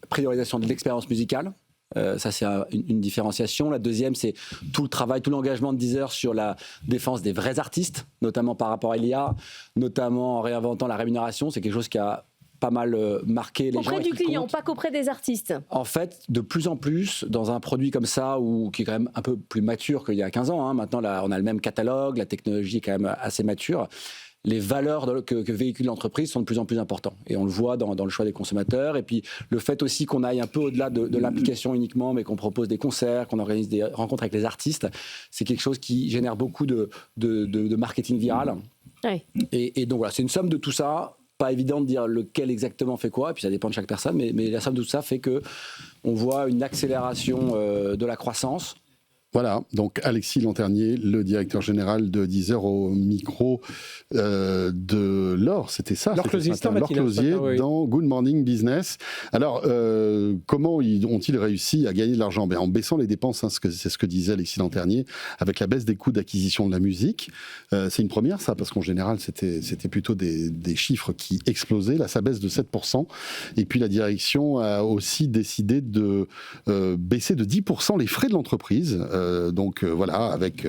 priorisation de l'expérience musicale, ça c'est une différenciation. La deuxième, c'est tout le travail, tout l'engagement de Deezer sur la défense des vrais artistes, notamment par rapport à l'IA, notamment en réinventant la rémunération. C'est quelque chose qui a pas mal marqué les gens. Auprès du client, pas qu'auprès des artistes. En fait, de plus en plus, dans un produit comme ça, qui est quand même un peu plus mature qu'il y a 15 ans, maintenant là, on a le même catalogue, la technologie est quand même assez mature, les valeurs que véhicule l'entreprise sont de plus en plus importantes. Et on le voit dans le choix des consommateurs. Et puis le fait aussi qu'on aille un peu au-delà de l'application uniquement, mais qu'on propose des concerts, qu'on organise des rencontres avec les artistes, c'est quelque chose qui génère beaucoup de marketing viral. Ouais. Et donc voilà, c'est une somme de tout ça. Pas évident de dire lequel exactement fait quoi, et puis ça dépend de chaque personne, mais la somme de tout ça fait qu'on voit une accélération de la croissance. Voilà, donc Alexis Lanternier, le directeur général de Deezer au micro de Laure, c'était ça, Laure Closier, dans Good Morning Business. Alors, comment ont-ils réussi à gagner de l'argent ? En baissant les dépenses, c'est ce que disait Alexis Lanternier, avec la baisse des coûts d'acquisition de la musique. C'est une première, ça, parce qu'en général, c'était plutôt des chiffres qui explosaient. Là, ça baisse de 7%. Et puis, la direction a aussi décidé de baisser de 10% les frais de l'entreprise. Voilà, avec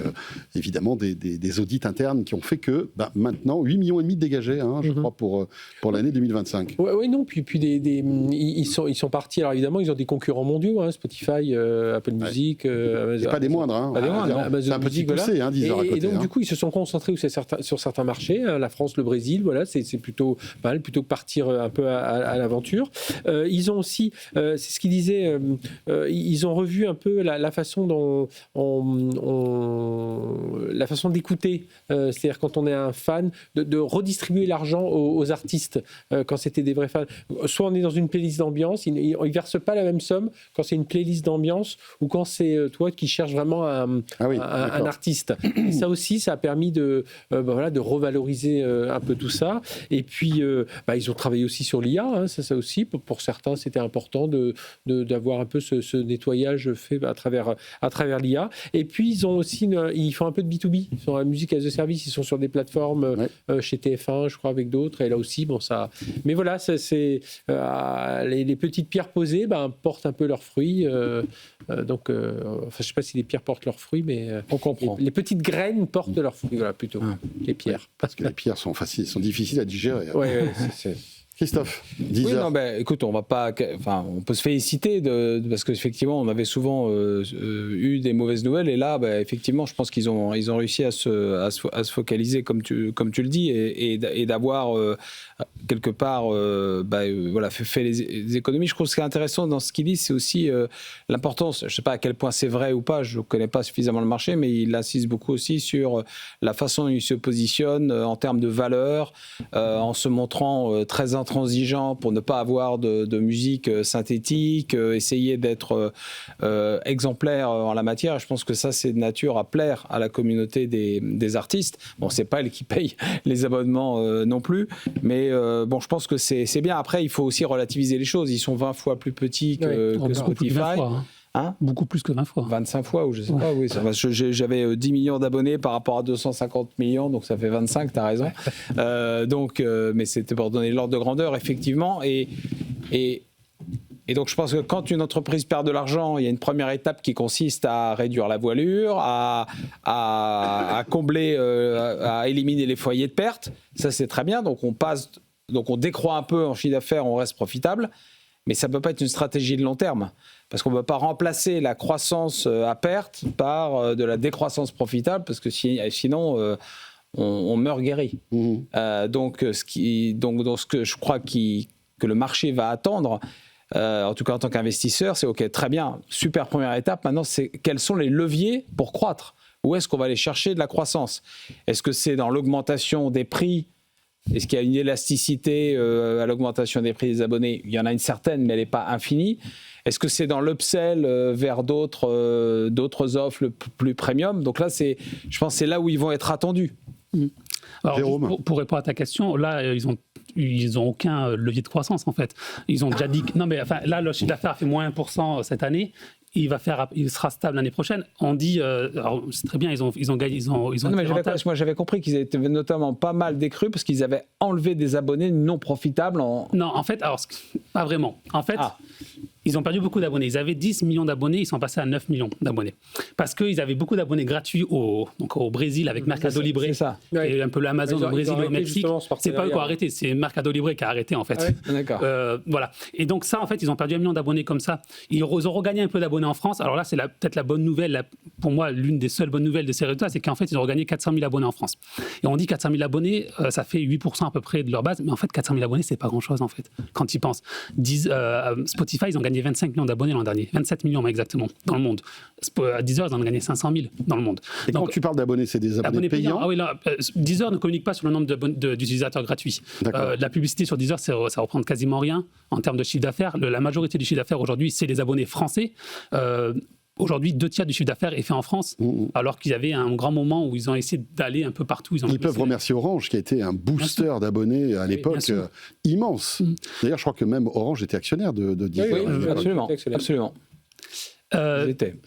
évidemment des audits internes qui ont fait que maintenant 8,5 millions dégagés, je crois, pour l'année 2025. Oui, non, puis ils sont partis. Alors évidemment, ils ont des concurrents mondiaux, Spotify, Apple Music, Amazon. Et pas des moindres, Pas des moindres, c'est un petit poussé, Deezer à côté. Et donc, du coup, ils se sont concentrés sur certains marchés, la France, le Brésil, voilà, c'est plutôt pas mal, plutôt que partir un peu à l'aventure. Ils ont aussi, c'est ce qu'ils disaient, ils ont revu un peu la façon dont la façon d'écouter, c'est-à-dire quand on est un fan, de redistribuer l'argent aux artistes quand c'était des vrais fans. Soit on est dans une playlist d'ambiance, ils ne versent pas la même somme quand c'est une playlist d'ambiance ou quand c'est toi qui cherches vraiment un artiste. Et ça aussi, ça a permis de revaloriser un peu tout ça. Et puis, ils ont travaillé aussi sur l'IA, ça aussi. Pour certains, c'était important d'avoir un peu ce nettoyage fait à travers l'IA. Et puis, ils font un peu de B2B. Ils font la musique as a service. Ils sont sur des plateformes chez TF1, je crois, avec d'autres. Et là aussi, ça. Mais voilà, les petites pierres posées portent un peu leurs fruits. Je ne sais pas si les pierres portent leurs fruits, mais on comprend. Les petites graines portent leurs fruits, voilà, plutôt. Les pierres. Parce que les pierres sont difficiles à digérer. Oui, c'est... Christophe, Deezer. Oui, écoute, on peut se féliciter parce qu'effectivement, on avait souvent eu des mauvaises nouvelles, et là, effectivement, je pense qu'ils ont réussi à se focaliser, comme tu le dis, et d'avoir quelque part fait les économies. Je trouve que ce qui est intéressant dans ce qu'il dit, c'est aussi l'importance. Je ne sais pas à quel point c'est vrai ou pas, je ne connais pas suffisamment le marché, mais il insiste beaucoup aussi sur la façon dont il se positionne en termes de valeur, en se montrant très intransigeant pour ne pas avoir de musique synthétique, essayer d'être exemplaire en la matière. Et je pense que ça, c'est de nature à plaire à la communauté des artistes. Bon, c'est pas elle qui paye les abonnements non plus, mais je pense que c'est bien. Après, il faut aussi relativiser les choses. Ils sont 20 fois plus petits que Spotify. Beaucoup plus que 20 fois. 25 fois, ou je sais pas, oui. J'avais 10 millions d'abonnés par rapport à 250 millions, donc ça fait 25, tu as raison. Mais c'était pour donner l'ordre de grandeur, effectivement. Et donc je pense que quand une entreprise perd de l'argent, il y a une première étape qui consiste à réduire la voilure, à combler, à éliminer les foyers de perte. Ça, c'est très bien. Donc on décroît un peu en chiffre d'affaires, on reste profitable. Mais ça ne peut pas être une stratégie de long terme, parce qu'on ne peut pas remplacer la croissance à perte par de la décroissance profitable, parce que sinon, on meurt guéri. Donc, ce que je crois que le marché va attendre, en tout cas en tant qu'investisseur, c'est OK, très bien, super première étape. Maintenant, c'est quels sont les leviers pour croître ? Où est-ce qu'on va aller chercher de la croissance ? Est-ce que c'est dans l'augmentation des prix ? Est-ce qu'il y a une élasticité à l'augmentation des prix des abonnés ? Il y en a une certaine, mais elle n'est pas infinie. Est-ce que c'est dans l'upsell vers d'autres offres plus premium ? Donc là, je pense que c'est là où ils vont être attendus. Alors, pour répondre à ta question, là, ils ont ils n'ont aucun levier de croissance en fait. Ils ont déjà dit que, non mais enfin là le chiffre d'affaires fait moins 1% cette année. Il sera stable l'année prochaine. On dit, alors c'est très bien, ils ont gagné, ils ont. Non, mais moi j'avais compris qu'ils étaient notamment pas mal décrus parce qu'ils avaient enlevé des abonnés non profitables. Non, en fait, alors pas vraiment. En fait. Ils ont perdu beaucoup d'abonnés. Ils avaient 10 millions d'abonnés, ils sont passés à 9 millions d'abonnés. Parce qu'ils avaient beaucoup d'abonnés gratuits au Brésil avec Mercado Libre. C'est ça. Et un peu l'Amazon au Brésil et au Mexique. C'est pas eux qui ont arrêté, c'est Mercado Libre qui a arrêté en fait. Ah ouais, d'accord. Voilà. Et donc ça, en fait, ils ont perdu 1 million d'abonnés comme ça. Ils ont regagné un peu d'abonnés en France. Alors là, c'est peut-être la bonne nouvelle, pour moi, l'une des seules bonnes nouvelles de ces résultats, c'est qu'en fait, ils ont regagné 400 000 abonnés en France. Et on dit 400 000 abonnés, ça fait 8% à peu près de leur base. Mais en fait, 400 000 abonnés, c'est pas grand-chose en fait, quand ils pensent. Spotify, ils ont gagné 25 millions d'abonnés l'an dernier, 27 millions exactement, dans le monde. À Deezer, ils en ont gagné 500 000 dans le monde. Et donc, quand tu parles d'abonnés, c'est des abonnés payants? Ah oui, là, Deezer ne communique pas sur le nombre d'utilisateurs gratuits. La publicité sur Deezer, ça représente quasiment rien en termes de chiffre d'affaires. La majorité du chiffre d'affaires aujourd'hui, c'est les abonnés français. Aujourd'hui, 2/3 du chiffre d'affaires est fait en France, alors qu'il y avait un grand moment où ils ont essayé d'aller un peu partout. Ils peuvent remercier Orange, qui a été un booster d'abonnés à l'époque immense. D'ailleurs, je crois que même Orange était actionnaire de Deezer. Oui, absolument.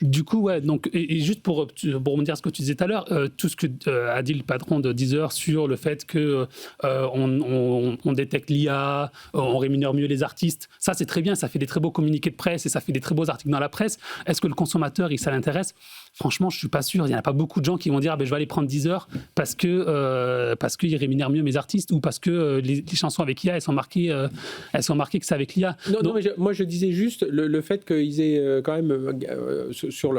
Du coup, ouais, donc, et juste pour rebondir à ce que tu disais tout à l'heure, tout ce que a dit le patron de Deezer sur le fait que on détecte l'IA, on rémunère mieux les artistes, ça c'est très bien, ça fait des très beaux communiqués de presse et ça fait des très beaux articles dans la presse. Est-ce que le consommateur, ça l'intéresse? Franchement, je suis pas sûr. Il n'y en a pas beaucoup de gens qui vont dire je vais aller prendre Deezer parce qu'ils rémunèrent mieux mes artistes ou parce que les chansons avec IA elles sont marquées que c'est avec l'IA. Non, mais moi je disais juste le fait qu'ils aient quand même sur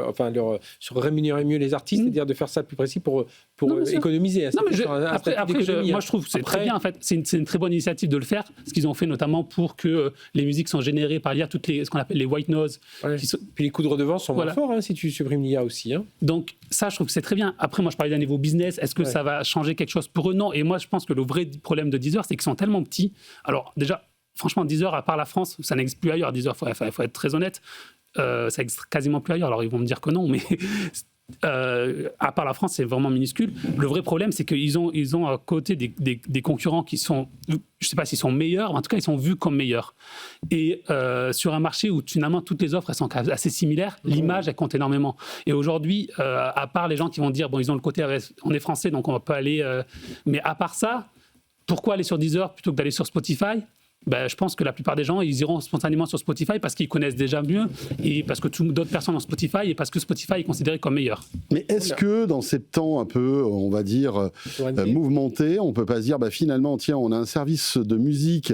rémunérer mieux les artistes, c'est-à-dire de faire ça plus précis pour économiser. Moi je trouve que c'est très bien en fait. C'est une très bonne initiative de le faire. Ce qu'ils ont fait notamment pour que les musiques sont générées par l'IA, ce qu'on appelle les white noise. Puis les coûts de redevance sont moins forts si tu supprimes l'IA aussi. Donc ça, je trouve que c'est très bien. Après, moi, je parlais d'un niveau business. Est-ce que ça va changer quelque chose pour eux? Non. Et moi, je pense que le vrai problème de Deezer, c'est qu'ils sont tellement petits. Alors déjà, franchement, Deezer, à part la France, ça n'existe plus ailleurs. Deezer, il faut être très honnête, ça n'existe quasiment plus ailleurs. Alors ils vont me dire que non, mais à part la France, c'est vraiment minuscule. Le vrai problème, c'est qu'ils ont à côté des concurrents qui sont, je ne sais pas s'ils sont meilleurs, mais en tout cas, ils sont vus comme meilleurs. Et sur un marché où finalement toutes les offres elles sont assez similaires, l'image, elle compte énormément. Et aujourd'hui, à part les gens qui vont dire, ils ont le côté, on est français, donc on ne va pas aller... Mais à part ça, pourquoi aller sur Deezer plutôt que d'aller sur Spotify ? Je pense que la plupart des gens, ils iront spontanément sur Spotify parce qu'ils connaissent déjà mieux et parce que d'autres personnes ont Spotify et parce que Spotify est considéré comme meilleur. Mais est-ce que dans ces temps un peu, on va dire, mouvementés, on ne peut pas se dire, finalement, tiens, on a un service de musique,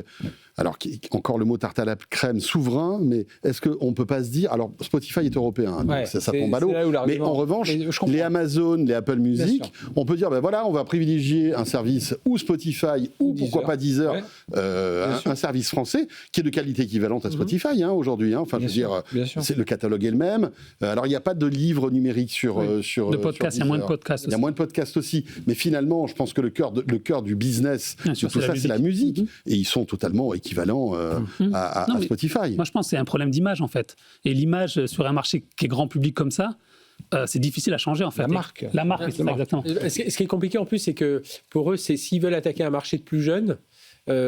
alors encore le mot tarte à la crème, souverain, mais est-ce qu'on ne peut pas se dire, alors Spotify est européen, donc ça tombe à l'eau, mais en revanche, les Amazon, les Apple Music, on peut dire, voilà, on va privilégier un service ou Spotify ou pourquoi pas Deezer, un service français qui est de qualité équivalente à Spotify aujourd'hui. Enfin, je veux dire, le catalogue est le même. Alors, il n'y a pas de livre numérique sur de podcast, il y a moins de podcasts. Il y a moins de podcasts aussi. Mais finalement, je pense que le cœur du business de tout ça, c'est la musique. Et ils sont totalement équivalents à Spotify. Moi, je pense que c'est un problème d'image, en fait. Et l'image sur un marché qui est grand public comme ça, c'est difficile à changer en fait. La marque, c'est ça, exactement. Ce qui est compliqué en plus, c'est que pour eux, s'ils veulent attaquer un marché de plus jeunes,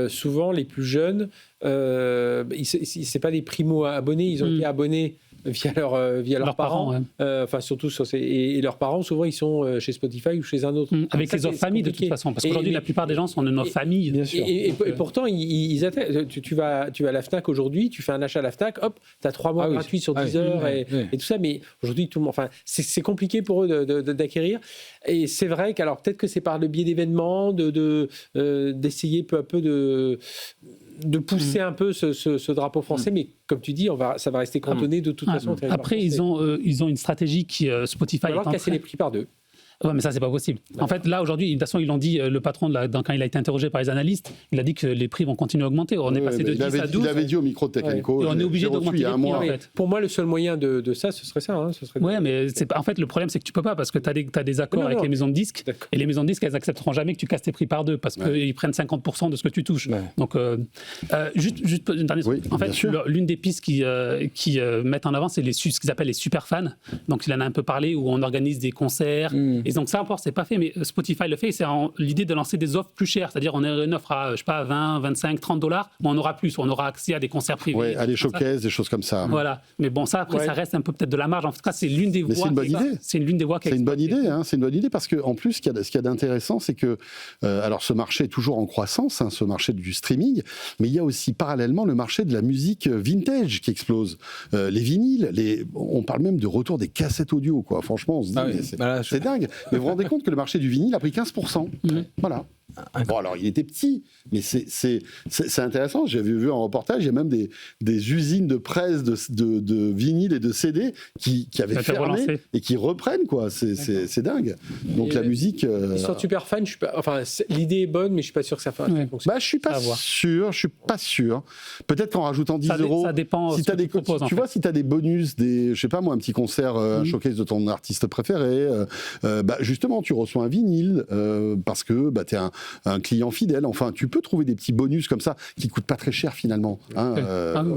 souvent les plus jeunes, c'est pas des primo-abonnés, ils ont été abonnés via leurs parents. Enfin, surtout et leurs parents, souvent, ils sont chez Spotify ou chez un autre. Avec les offres familles, de toute façon. Parce qu'aujourd'hui, la plupart des gens sont de nos familles. Bien sûr. Et pourtant, ils attaquent. Tu vas à la FNAC aujourd'hui, tu fais un achat à la FNAC, hop, tu as 3 mois gratuits sur Deezer et tout ça. Mais aujourd'hui, tout le monde. Enfin, c'est compliqué pour eux d'acquérir. Et c'est vrai qu'alors, peut-être que c'est par le biais d'événements, d'essayer peu à peu de pousser un peu ce drapeau français, mais comme tu dis, ça va rester cantonné de toute façon. Après, ils ont une stratégie qui Spotify. Alors casser les prix par deux. Ouais, mais ça, c'est pas possible. En fait, là, aujourd'hui, de toute façon, ils l'ont dit, le patron, quand il a été interrogé par les analystes, il a dit que les prix vont continuer à augmenter. On est passé de 10 à 12. Il avait dit au micro de Tech & Co. Et on est obligé d'augmenter les prix, en fait. Pour moi, le seul moyen de ça, ce serait ça. Mais en fait, le problème, c'est que tu peux pas, parce que tu as des accords avec les maisons de disques, et les maisons de disques, elles accepteront jamais que tu casses tes prix par deux, parce qu'ils prennent 50% de ce que tu touches. Donc, juste une dernière chose. En fait, l'une des pistes qui mettent en avant, c'est ce qu'ils appellent les super fans. Donc, il en a un peu parlé, où on organise des concerts, et Et donc ça encore, c'est pas fait, mais Spotify le fait, c'est l'idée de lancer des offres plus chères, c'est-à-dire on a une offre à, je sais pas, 20, 25, 30 dollars, mais on aura plus, on aura accès à des concerts privés. Oui, à des showcases, des choses comme ça. Voilà, mais bon, ça après, ça reste un peu peut-être de la marge. En tout cas, c'est l'une des voies. C'est une bonne idée. C'est l'une des voies. C'est une bonne idée, hein, c'est une bonne idée parce que en plus, ce qu'il y a d'intéressant, c'est que alors ce marché est toujours en croissance, hein, ce marché du streaming, mais il y a aussi parallèlement le marché de la musique vintage qui explose. Les vinyles, on parle même de retour des cassettes audio, quoi. Franchement, on se dit, c'est dingue. Mais vous vous rendez compte que le marché du vinyle a pris 15%. Voilà. Bon, alors il était petit, mais c'est intéressant. J'avais vu un reportage, il y a même des usines de presse de vinyle et de CD qui avaient fermé et qui reprennent, quoi. C'est dingue. Donc la musique. Ils sont super fans. L'idée est bonne, mais je suis pas sûr que ça fonctionne. Bah, je suis pas sûr. Peut-être qu'en rajoutant 10 euros. Ça dépend. Si tu vois, si tu as des bonus, je sais pas moi, un petit concert, un showcase de ton artiste préféré, justement, tu reçois un vinyle parce que tu es un client fidèle. Enfin, tu peux trouver des petits bonus comme ça qui coûtent pas très cher finalement. Hein,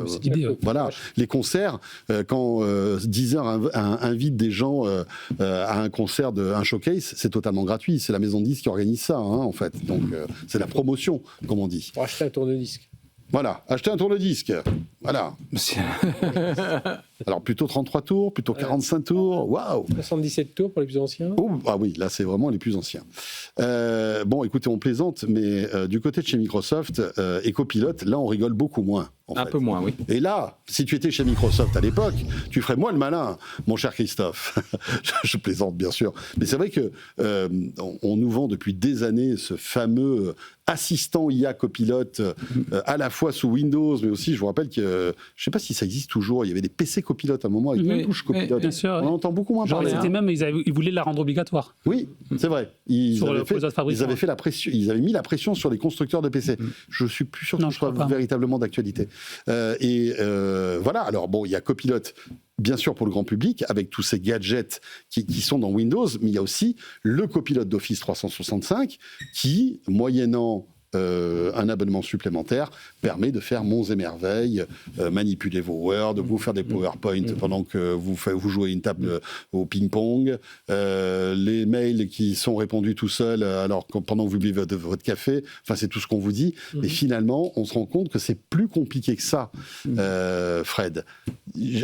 c'est l'idée. Voilà, les concerts, quand Deezer invite des gens à un concert, un showcase, c'est totalement gratuit. C'est la maison de disques qui organise ça, hein, en fait. Donc, c'est la promotion, comme on dit. Pour acheter un tourne-disque. Voilà, acheter un tourne-disque. Voilà. Alors, plutôt 33 tours, plutôt 45 tours. Waouh! 77 tours pour les plus anciens. Oh, ah oui, là, c'est vraiment les plus anciens. Bon, écoutez, on plaisante, mais du côté de chez Microsoft et Copilot, là, on rigole beaucoup moins. Un peu moins, oui. Et là, si tu étais chez Microsoft à l'époque, tu ferais moins le malin, mon cher Christophe. Je plaisante, bien sûr. Mais c'est vrai que on nous vend depuis des années ce fameux assistant IA Copilot, à la fois sous Windows, mais aussi, je vous rappelle que, je ne sais pas si ça existe toujours, il y avait des PC Copilot à un moment avec une touche Copilot. Bien sûr, on entend beaucoup moins parler. C'était même, ils voulaient la rendre obligatoire. Oui, c'est vrai. Ils avaient fait la pression, ils avaient mis la pression sur les constructeurs de PC. Je suis plus sûr que ce soit véritablement d'actualité. Voilà. Alors bon, il y a Copilot, bien sûr pour le grand public, avec tous ces gadgets qui sont dans Windows, mais il y a aussi le Copilot d'Office 365 qui, moyennant un abonnement supplémentaire, permet de faire monts et merveilles, manipuler vos Word, vous faire des PowerPoint pendant que vous jouez une table au ping-pong, les mails qui sont répondus tout seuls alors que pendant que vous buvez votre café, enfin c'est tout ce qu'on vous dit, et finalement on se rend compte que c'est plus compliqué que ça, Fred.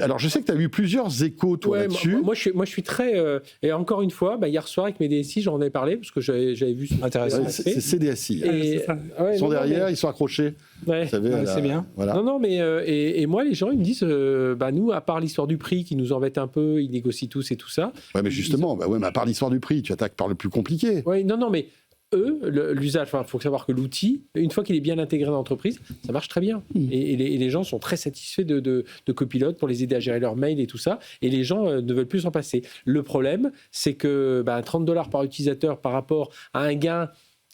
Alors je sais que tu as eu plusieurs échos toi là-dessus. Moi je suis très... et encore une fois, hier soir avec mes DSI, j'en avais parlé, parce que j'avais vu... Intéressant. C'est CDSI. Ils sont derrière, ils sont accrochés. Ouais. C'est bien. Voilà. Non, mais et moi, les gens, ils me disent, nous, à part l'histoire du prix qui nous embête un peu, ils négocient tous et tout ça. Ouais, mais justement, mais à part l'histoire du prix, tu attaques par le plus compliqué. Ouais, non, mais eux, l'usage, il faut savoir que l'outil, une fois qu'il est bien intégré dans l'entreprise, ça marche très bien. Et les gens sont très satisfaits de Copilot pour les aider à gérer leurs mails et tout ça. Et les gens ne veulent plus s'en passer. Le problème, c'est que $30 par utilisateur par rapport à un gain.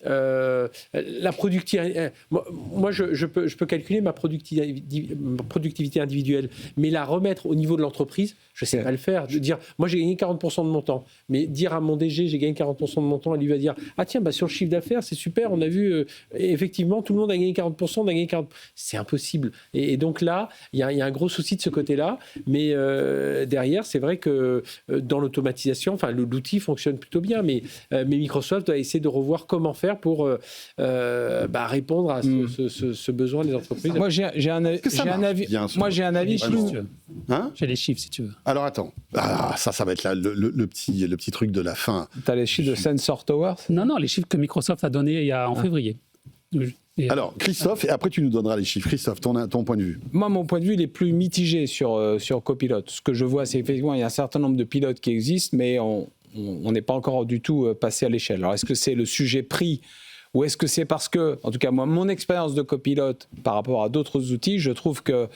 La productivité, moi je peux calculer ma productivité individuelle, mais la remettre au niveau de l'entreprise, je ne sais pas le faire. De dire, moi j'ai gagné 40% de mon temps, mais dire à mon DG j'ai gagné 40% de mon temps, elle lui va dire ah tiens, sur le chiffre d'affaires c'est super, on a vu effectivement tout le monde a gagné 40%, on a gagné 40%. C'est impossible. Et donc là, il y a un gros souci de ce côté-là, mais derrière, c'est vrai que dans l'automatisation, l'outil fonctionne plutôt bien, mais Microsoft doit essayer de revoir comment faire pour répondre à ce besoin des entreprises. Moi, j'ai un avis. Moi, j'ai un avis. J'ai les chiffres, si tu veux. Alors, attends. Ça va être le petit truc de la fin. Tu as les chiffres de Sensor Tower? Non, les chiffres que Microsoft a donnés en février. Alors, Christophe, et après tu nous donneras les chiffres. Christophe, ton point de vue. Moi, mon point de vue, il est plus mitigé sur Copilot. Ce que je vois, c'est effectivement, il y a un certain nombre de pilotes qui existent, mais on n'est pas encore du tout passé à l'échelle. Alors, est-ce que c'est le sujet prix ou est-ce que c'est parce que, en tout cas, moi, mon expérience de copilote par rapport à d'autres outils, je trouve que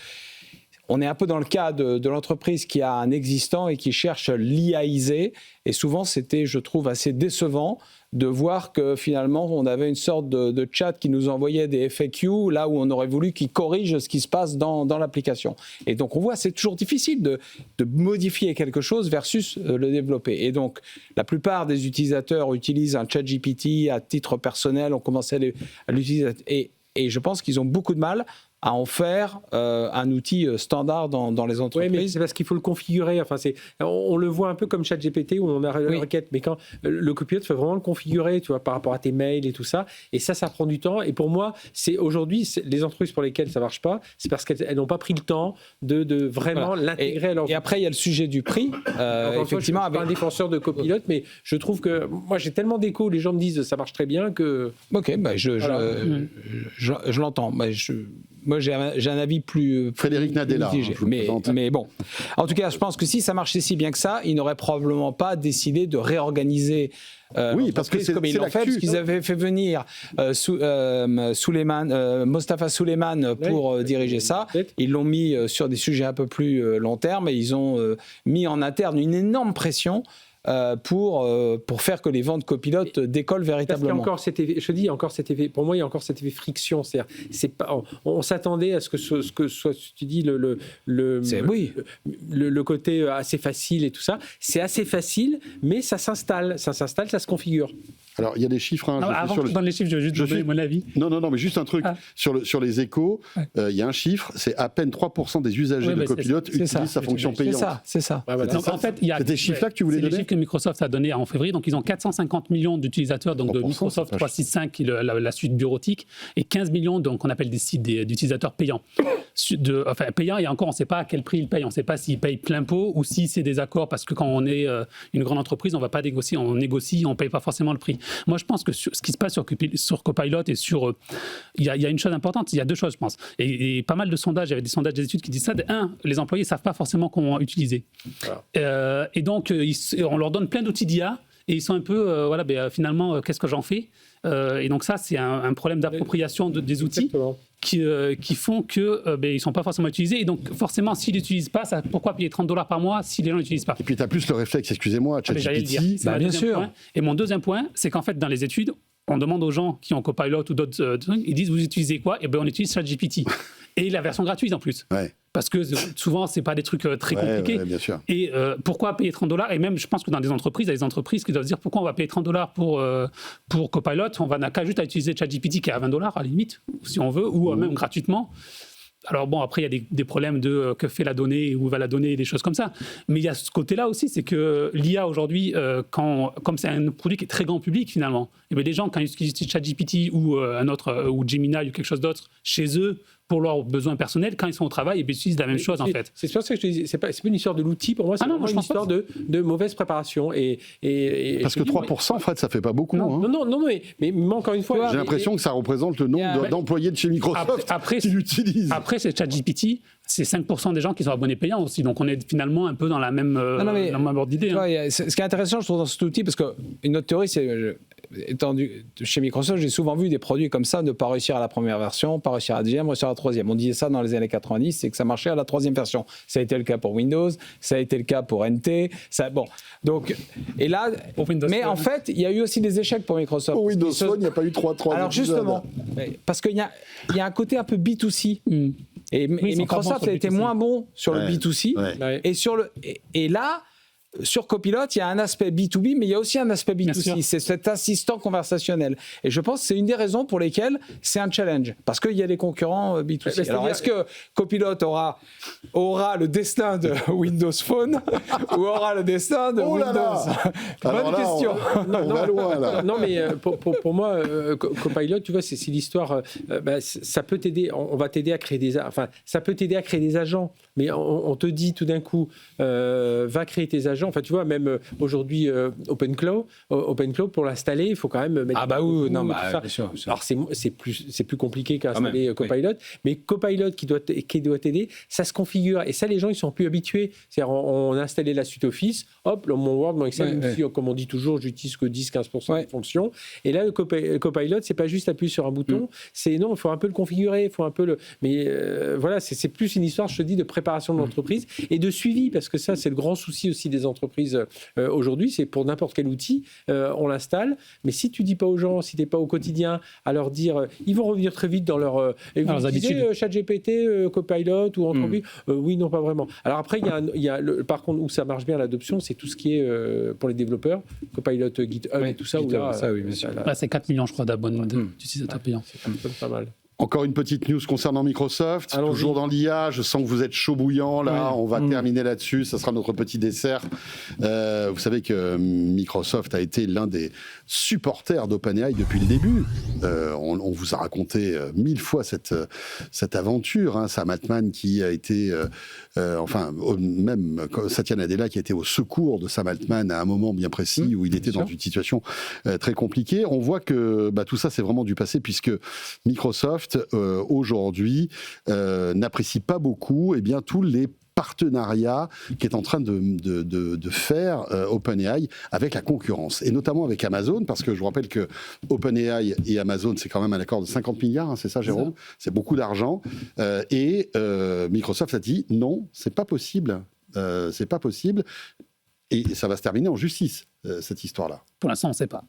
on est un peu dans le cas de l'entreprise qui a un existant et qui cherche l'IAiser. Et souvent, c'était, je trouve, assez décevant de voir que finalement, on avait une sorte de chat qui nous envoyait des FAQ, là où on aurait voulu qu'il corrige ce qui se passe dans l'application. Et donc, on voit, c'est toujours difficile de modifier quelque chose versus le développer. Et donc, la plupart des utilisateurs utilisent un chat GPT à titre personnel, on commence à l'utiliser. Et je pense qu'ils ont beaucoup de mal à en faire un outil standard dans les entreprises. Oui, mais c'est parce qu'il faut le configurer. Enfin, on le voit un peu comme ChatGPT où on a la requête, mais quand le copilote faut vraiment le configurer, tu vois, par rapport à tes mails et tout ça. Et ça prend du temps. Et pour moi, aujourd'hui, les entreprises pour lesquelles ça marche pas, c'est parce qu'elles n'ont pas pris le temps de vraiment l'intégrer à leur. Et après, il y a le sujet du prix. Effectivement, je suis pas un défenseur de copilote, mais je trouve que moi, j'ai tellement d'échos, les gens me disent ça marche très bien que. Ok, je l'entends. Moi, j'ai un avis plus. Frédéric Nadella. Mais bon. En tout cas, je pense que si ça marchait si bien que ça, ils n'auraient probablement pas décidé de réorganiser. Oui, parce que c'est comme ils l'ont fait, parce qu'ils avaient fait venir Mostafa Suleyman pour diriger ça. Ils l'ont mis sur des sujets un peu plus long terme et ils ont mis en interne une énorme pression. Pour faire que les ventes copilotes décollent véritablement. Parce qu'il y a encore cet effet, pour moi, il y a encore cet effet friction. C'est pas, on s'attendait à ce que soit, tu dis, le côté assez facile et tout ça. C'est assez facile, mais ça s'installe, ça se configure. Alors, il y a des chiffres. Dans les chiffres, je vais juste donner mon avis. Non, mais juste un truc. Sur les échos, il y a un chiffre, c'est à peine 3% des usagers de copilote utilisent sa fonction payante. C'est ça. Donc, en fait, c'est des chiffres-là que tu voulais donner. Que Microsoft a donné en février. Donc, ils ont 450 millions d'utilisateurs donc de Microsoft 365, qui est la suite bureautique, et 15 millions donc, qu'on appelle des sites d'utilisateurs payants. Payants, et encore, on ne sait pas à quel prix ils payent. On ne sait pas s'ils payent plein pot ou si c'est des accords, parce que quand on est une grande entreprise, on ne va pas négocier. On négocie, on ne paye pas forcément le prix. Moi, je pense que ce qui se passe sur Copilot et sur... Il y a une chose importante, il y a deux choses, je pense. Et pas mal de sondages, il y avait des sondages des études qui disent ça. Les employés ne savent pas forcément comment utiliser. Voilà. Et donc, on leur donne plein d'outils d'IA et ils sont un peu, finalement, qu'est-ce que j'en fais et donc ça, c'est un problème d'appropriation des outils qui font qu'ils ne sont pas forcément utilisés. Et donc, forcément, s'ils ne l'utilisent pas, pourquoi payer $30 par mois si les gens ne l'utilisent pas? Et puis, tu as plus le réflexe, excusez-moi, ChatGPT. Bien sûr. Point. Et mon deuxième point, c'est qu'en fait, dans les études, on demande aux gens qui ont Copilot ou d'autres trucs, ils disent, vous utilisez quoi? Et on utilise ChatGPT. Et la version gratuite en plus. Ouais. Parce que souvent, ce n'est pas des trucs très compliqués. Ouais, bien sûr. Et pourquoi payer $30? Et même, je pense que dans des entreprises, il y a des entreprises qui doivent dire pourquoi on va payer $30 pour Copilot? On n'a qu'à juste à utiliser ChatGPT qui est à $20 à la limite, si on veut, ou même gratuitement. Alors bon, après, il y a des problèmes de que fait la donnée, où va la donnée, des choses comme ça. Mais il y a ce côté-là aussi, c'est que l'IA aujourd'hui, comme c'est un produit qui est très grand public finalement, et bien les gens, quand ils utilisent ChatGPT ou un autre, ou Gemini ou quelque chose d'autre, chez eux, pour leurs besoins personnels, quand ils sont au travail, ils utilisent la même chose en fait. C'est pour ça que je te dis, c'est pas une histoire de l'outil, pour moi, c'est une histoire de mauvaise préparation. Parce que 3%, Fred, ça fait pas beaucoup. Non, mais encore une fois... J'ai l'impression que ça représente le nombre d'employés de chez Microsoft qui l'utilisent. Après, c'est ChatGPT, c'est 5% des gens qui sont abonnés payants aussi, donc on est finalement un peu dans la même ordre d'idée. Ce qui est intéressant, je trouve, dans cet outil, parce qu'une autre théorie, c'est... Chez Microsoft, j'ai souvent vu des produits comme ça ne pas réussir à la première version, pas réussir à la deuxième, réussir à la troisième. On disait ça dans les années 90, c'est que ça marchait à la troisième version. Ça a été le cas pour Windows, ça a été le cas pour NT. Donc, et là, mais en fait, il y a eu aussi des échecs pour Microsoft. Pour Windows Phone, il n'y a pas eu 3 Alors justement, parce qu'il y a un côté un peu B2C. Et Microsoft a été moins bon sur le B2C. Et là, sur Copilot, il y a un aspect B2B, mais il y a aussi un aspect B2C. C'est cet assistant conversationnel. Et je pense que c'est une des raisons pour lesquelles c'est un challenge. Parce qu'il y a des concurrents B2C. Alors, est-ce que Copilot aura le destin de Windows Phone ou aura le destin de Windows? Bonne question. On va loin, là. Non, mais pour moi, Copilot, tu vois, c'est l'histoire. Ça peut t'aider. On va t'aider à créer ça peut t'aider à créer des agents. Mais on te dit tout d'un coup, va créer tes agents. Enfin, tu vois, même aujourd'hui, OpenClaw, pour l'installer, il faut quand même mettre... bien sûr. Alors, c'est plus compliqué qu'installer Copilot, mais Copilot qui doit t'aider, ça se configure. Et ça, les gens, ils sont plus habitués. C'est-à-dire, on a installé la suite Office, hop, mon Word, mon Excel, comme on dit toujours, j'utilise que 10-15% de fonctions. Et là, le Copilot, c'est pas juste appuyer sur un bouton, il faut un peu le configurer, il faut un peu Mais voilà, c'est plus une histoire, je te dis, de préparation de l'entreprise et de suivi, parce que ça, c'est le grand souci aussi des entreprises aujourd'hui, c'est pour n'importe quel outil, on l'installe, mais si tu dis pas aux gens, si tu n'es pas au quotidien à leur dire, ils vont revenir très vite dans leurs habitudes. ChatGPT, Copilot ou entreprise, oui, non, pas vraiment. Alors après, il y a par contre, où ça marche bien l'adoption, c'est tout ce qui est pour les développeurs, Copilot, GitHub et tout ça. Oui, bien sûr. C'est 4 millions, je crois, d'abonnés d'utilisateurs payants. C'est pas mal. Encore une petite news concernant Microsoft. Allons-y. Toujours dans l'IA, je sens que vous êtes chaud bouillant là. On va terminer là-dessus. Ça sera notre petit dessert. Vous savez que Microsoft a été l'un des supporters d'OpenAI depuis le début. On vous a raconté 1000 fois cette aventure. Hein. Sam Altman qui a été, même Satya Nadella qui a été au secours de Sam Altman à un moment bien précis où il était dans une situation très compliquée. On voit que tout ça c'est vraiment du passé puisque Microsoft aujourd'hui n'apprécie pas beaucoup tous les partenariats qu'est en train de faire OpenAI avec la concurrence, et notamment avec Amazon, parce que je vous rappelle que OpenAI et Amazon, c'est quand même un accord de 50 milliards, hein, c'est ça Jérôme ? C'est beaucoup d'argent, et Microsoft a dit non, c'est pas possible, et ça va se terminer en justice, cette histoire-là. Pour l'instant, on ne sait pas.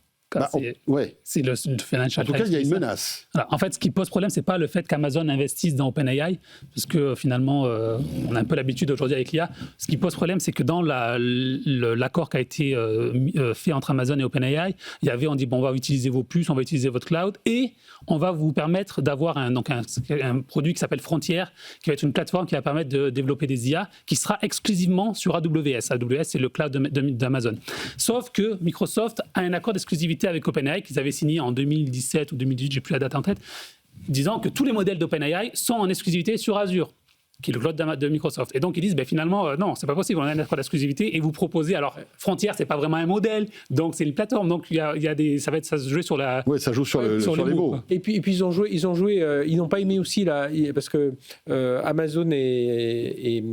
C'est le Financial Times. En tout cas, il y a une menace. Alors, en fait, ce qui pose problème, c'est pas le fait qu'Amazon investisse dans OpenAI, parce que finalement, on a un peu l'habitude aujourd'hui avec l'IA. Ce qui pose problème, c'est que dans l'accord qui a été fait entre Amazon et OpenAI, on dit on va utiliser vos puces, on va utiliser votre cloud, et on va vous permettre d'avoir un produit qui s'appelle Frontier, qui va être une plateforme qui va permettre de développer des IA, qui sera exclusivement sur AWS. AWS, c'est le cloud d'Amazon. Sauf que Microsoft a un accord d'exclusivité avec OpenAI qu'ils avaient signé en 2017 ou 2018, j'ai plus la date en tête, disant que tous les modèles d'OpenAI sont en exclusivité sur Azure, qui est le cloud de Microsoft. Et donc ils disent finalement non, c'est pas possible, on a un accord d'exclusivité, et vous proposez, alors Frontier c'est pas vraiment un modèle, donc c'est une plateforme, donc il y a des, ça va se jouer sur la. Oui, ça joue sur les mots. Et puis ils ont joué, ils n'ont pas aimé aussi là, parce que Amazon et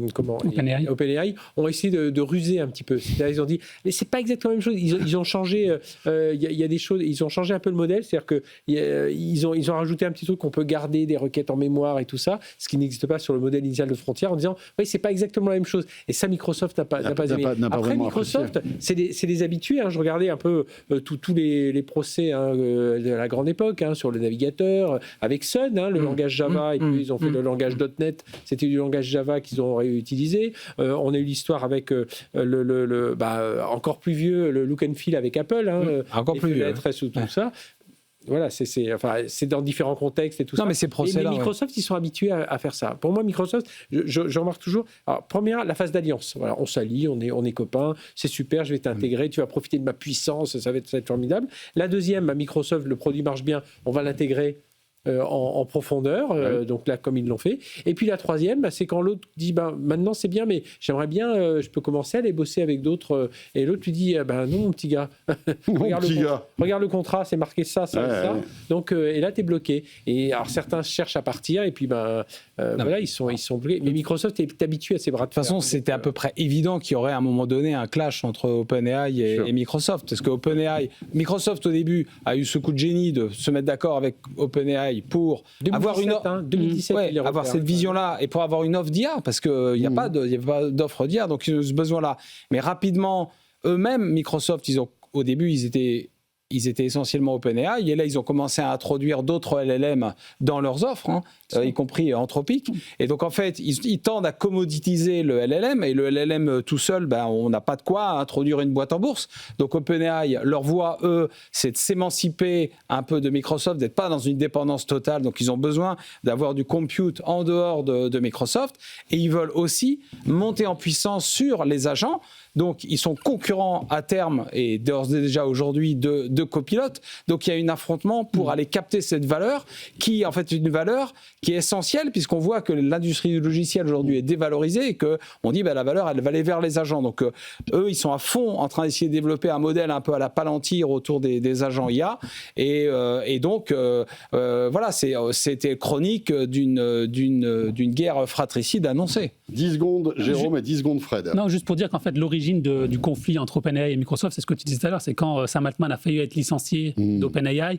OpenAI ont essayé de ruser un petit peu. C'est-à-dire, ils ont dit mais c'est pas exactement la même chose. Ils ont changé, il y a des choses, ils ont changé un peu le modèle, c'est-à-dire que ils ont rajouté un petit truc qu'on peut garder des requêtes en mémoire et tout ça, ce qui n'existe pas sur le modèle initial de Frontier, en disant oui, c'est pas exactement la même chose, et ça Microsoft n'a pas aimé. Après Microsoft, c'est des habitués, hein. Je regardais un peu tous les procès de la grande époque, hein, sur le navigateur avec Sun, hein, le langage Java, et puis ils ont fait le langage .NET, c'était du langage Java qu'ils ont réutilisé. On a eu l'histoire avec encore plus vieux, le look and feel avec Apple, hein, encore plus vieux, tout ça. Voilà, c'est dans différents contextes et tout ça. Mais ces procès-là, mais Microsoft, ils sont habitués à faire ça. Pour moi, Microsoft, je remarque toujours. Alors, première, la phase d'alliance. Voilà, on s'allie, on est copains, c'est super, je vais t'intégrer, tu vas profiter de ma puissance, ça va être formidable. La deuxième, Microsoft, le produit marche bien, on va l'intégrer en profondeur, donc là comme ils l'ont fait. Et puis la troisième, c'est quand l'autre dit maintenant c'est bien, mais j'aimerais bien, je peux commencer à aller bosser avec d'autres, et l'autre lui dit non mon petit gars, regarde le contrat, c'est marqué ça. Donc et là t'es bloqué, et alors certains cherchent à partir, et puis voilà, ils sont bloqués, mais Microsoft est habitué à ces bras de fer. De toute façon, c'était à peu près évident qu'il y aurait à un moment donné un clash entre OpenAI et Microsoft, parce que Microsoft au début a eu ce coup de génie de se mettre d'accord avec OpenAI pour 2017, avoir une 2017, avoir cette vision-là, et pour avoir une offre d'IA, parce qu'il n'y a pas d'offre d'IA, donc ils ont ce besoin-là. Mais rapidement, eux-mêmes, Microsoft, au début, ils étaient essentiellement OpenAI, et là, ils ont commencé à introduire d'autres LLM dans leurs offres, y compris Anthropic. Et donc, en fait, ils tendent à commoditiser le LLM, et le LLM tout seul, on n'a pas de quoi introduire une boîte en bourse. Donc, OpenAI, leur voie, eux, c'est de s'émanciper un peu de Microsoft, d'être pas dans une dépendance totale. Donc, ils ont besoin d'avoir du compute en dehors de Microsoft, et ils veulent aussi monter en puissance sur les agents. Donc, ils sont concurrents à terme, et déjà aujourd'hui, de copilotes. Donc, il y a un affrontement pour aller capter cette valeur, qui en fait est une valeur qui est essentielle, puisqu'on voit que l'industrie du logiciel aujourd'hui est dévalorisée, et qu'on dit la valeur, elle va aller vers les agents. Donc, eux, ils sont à fond en train d'essayer de développer un modèle un peu à la Palantir autour des agents IA. Et donc, voilà, c'était chronique d'une guerre fratricide annoncée. 10 secondes, Jérôme, et 10 secondes, Fred. Non, juste pour dire qu'en fait, l'origine du conflit entre OpenAI et Microsoft, c'est ce que tu disais tout à l'heure, c'est quand Sam Altman a failli être licencié d'OpenAI,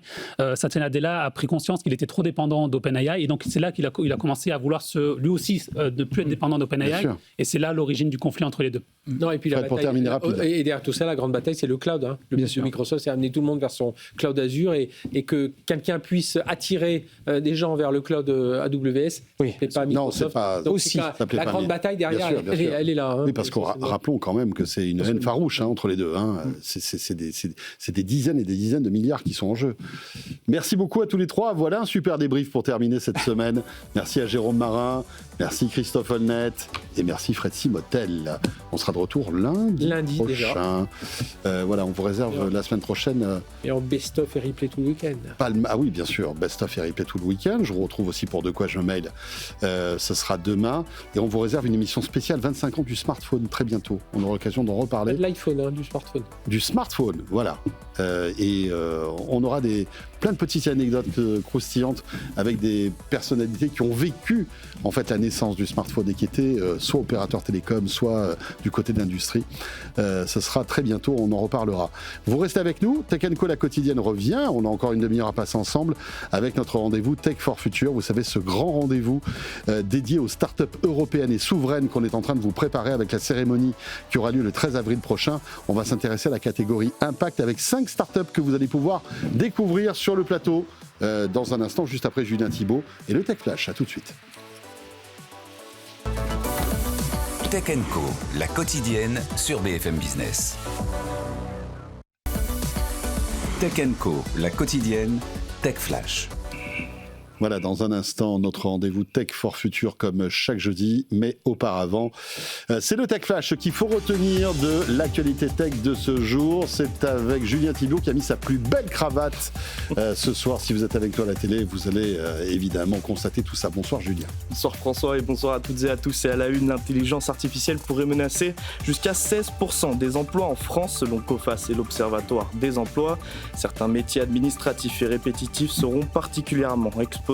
Satya Nadella a pris conscience qu'il était trop dépendant d'OpenAI, et donc c'est là qu'il a commencé à vouloir lui aussi ne plus être dépendant d'OpenAI, et c'est là l'origine du conflit entre les deux. Non, et puis la bataille, terminer rapide. Et derrière tout ça, la grande bataille, c'est le cloud. Hein. Le but de Microsoft, c'est amener tout le monde vers son cloud Azure, et que quelqu'un puisse attirer des gens vers le cloud AWS. Oui. C'est pas Microsoft. Non, c'est pas donc, aussi. La grande bataille derrière, elle est là. Hein. Oui, parce que rappelons quand même que c'est une haine farouche entre les deux. C'est des dizaines et des dizaines de milliards qui sont en jeu. Merci beaucoup à tous les trois. Voilà un super débrief pour terminer cette semaine. Merci à Jérôme Marin, merci Christophe Holnet et merci Fred Simotel. On sera de retour lundi prochain. Voilà, on vous réserve la semaine prochaine. Et en best-of et replay tout le week-end. Ah oui, bien sûr, best-of et replay tout le week-end. Je vous retrouve aussi pour De quoi je me mail. Ce sera demain. Et on vous réserve une émission spéciale 25 ans du smartphone très bientôt. On aura l'occasion d'en reparler. Pas de l'iPhone, du smartphone. Du smartphone, voilà. On aura plein de petites anecdotes croustillantes avec des personnalités qui ont vécu en fait la naissance du smartphone et qui étaient soit opérateurs télécoms, soit du côté de l'industrie. Ce sera très bientôt, on en reparlera. Vous restez avec nous, Tech & Co la quotidienne revient, on a encore une demi-heure à passer ensemble avec notre rendez-vous Tech for Future, vous savez ce grand rendez-vous dédié aux startups européennes et souveraines qu'on est en train de vous préparer avec la cérémonie qui aura lieu le 13 avril prochain. On va s'intéresser à la catégorie Impact avec 5 startups que vous allez pouvoir découvrir sur le plateau dans un instant, juste après Julien Thibault et le Tech Flash. À tout de suite. Tech & Co, la quotidienne sur BFM Business. Tech & Co, la quotidienne, Tech Flash. Voilà, dans un instant, notre rendez-vous Tech for Future comme chaque jeudi, mais auparavant, c'est le Tech Flash qu'il faut retenir de l'actualité tech de ce jour. C'est avec Julien Thibault qui a mis sa plus belle cravate ce soir. Si vous êtes avec nous à la télé, vous allez évidemment constater tout ça. Bonsoir Julien. Bonsoir François et bonsoir à toutes et à tous. Et à la une, l'intelligence artificielle pourrait menacer jusqu'à 16% des emplois en France selon COFAS et l'Observatoire des emplois. Certains métiers administratifs et répétitifs seront particulièrement exposés.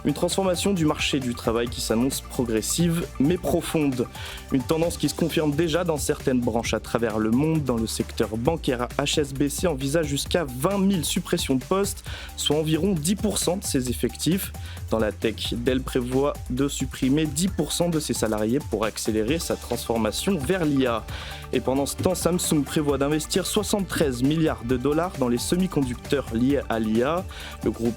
Une transformation du marché du travail qui s'annonce progressive mais profonde. Une tendance qui se confirme déjà dans certaines branches à travers le monde. Dans le secteur bancaire, HSBC envisage jusqu'à 20 000 suppressions de postes, soit environ 10% de ses effectifs. Dans la tech, Dell prévoit de supprimer 10% de ses salariés pour accélérer sa transformation vers l'IA. Et pendant ce temps, Samsung prévoit d'investir 73 milliards de dollars dans les semi-conducteurs liés à l'IA. Le groupe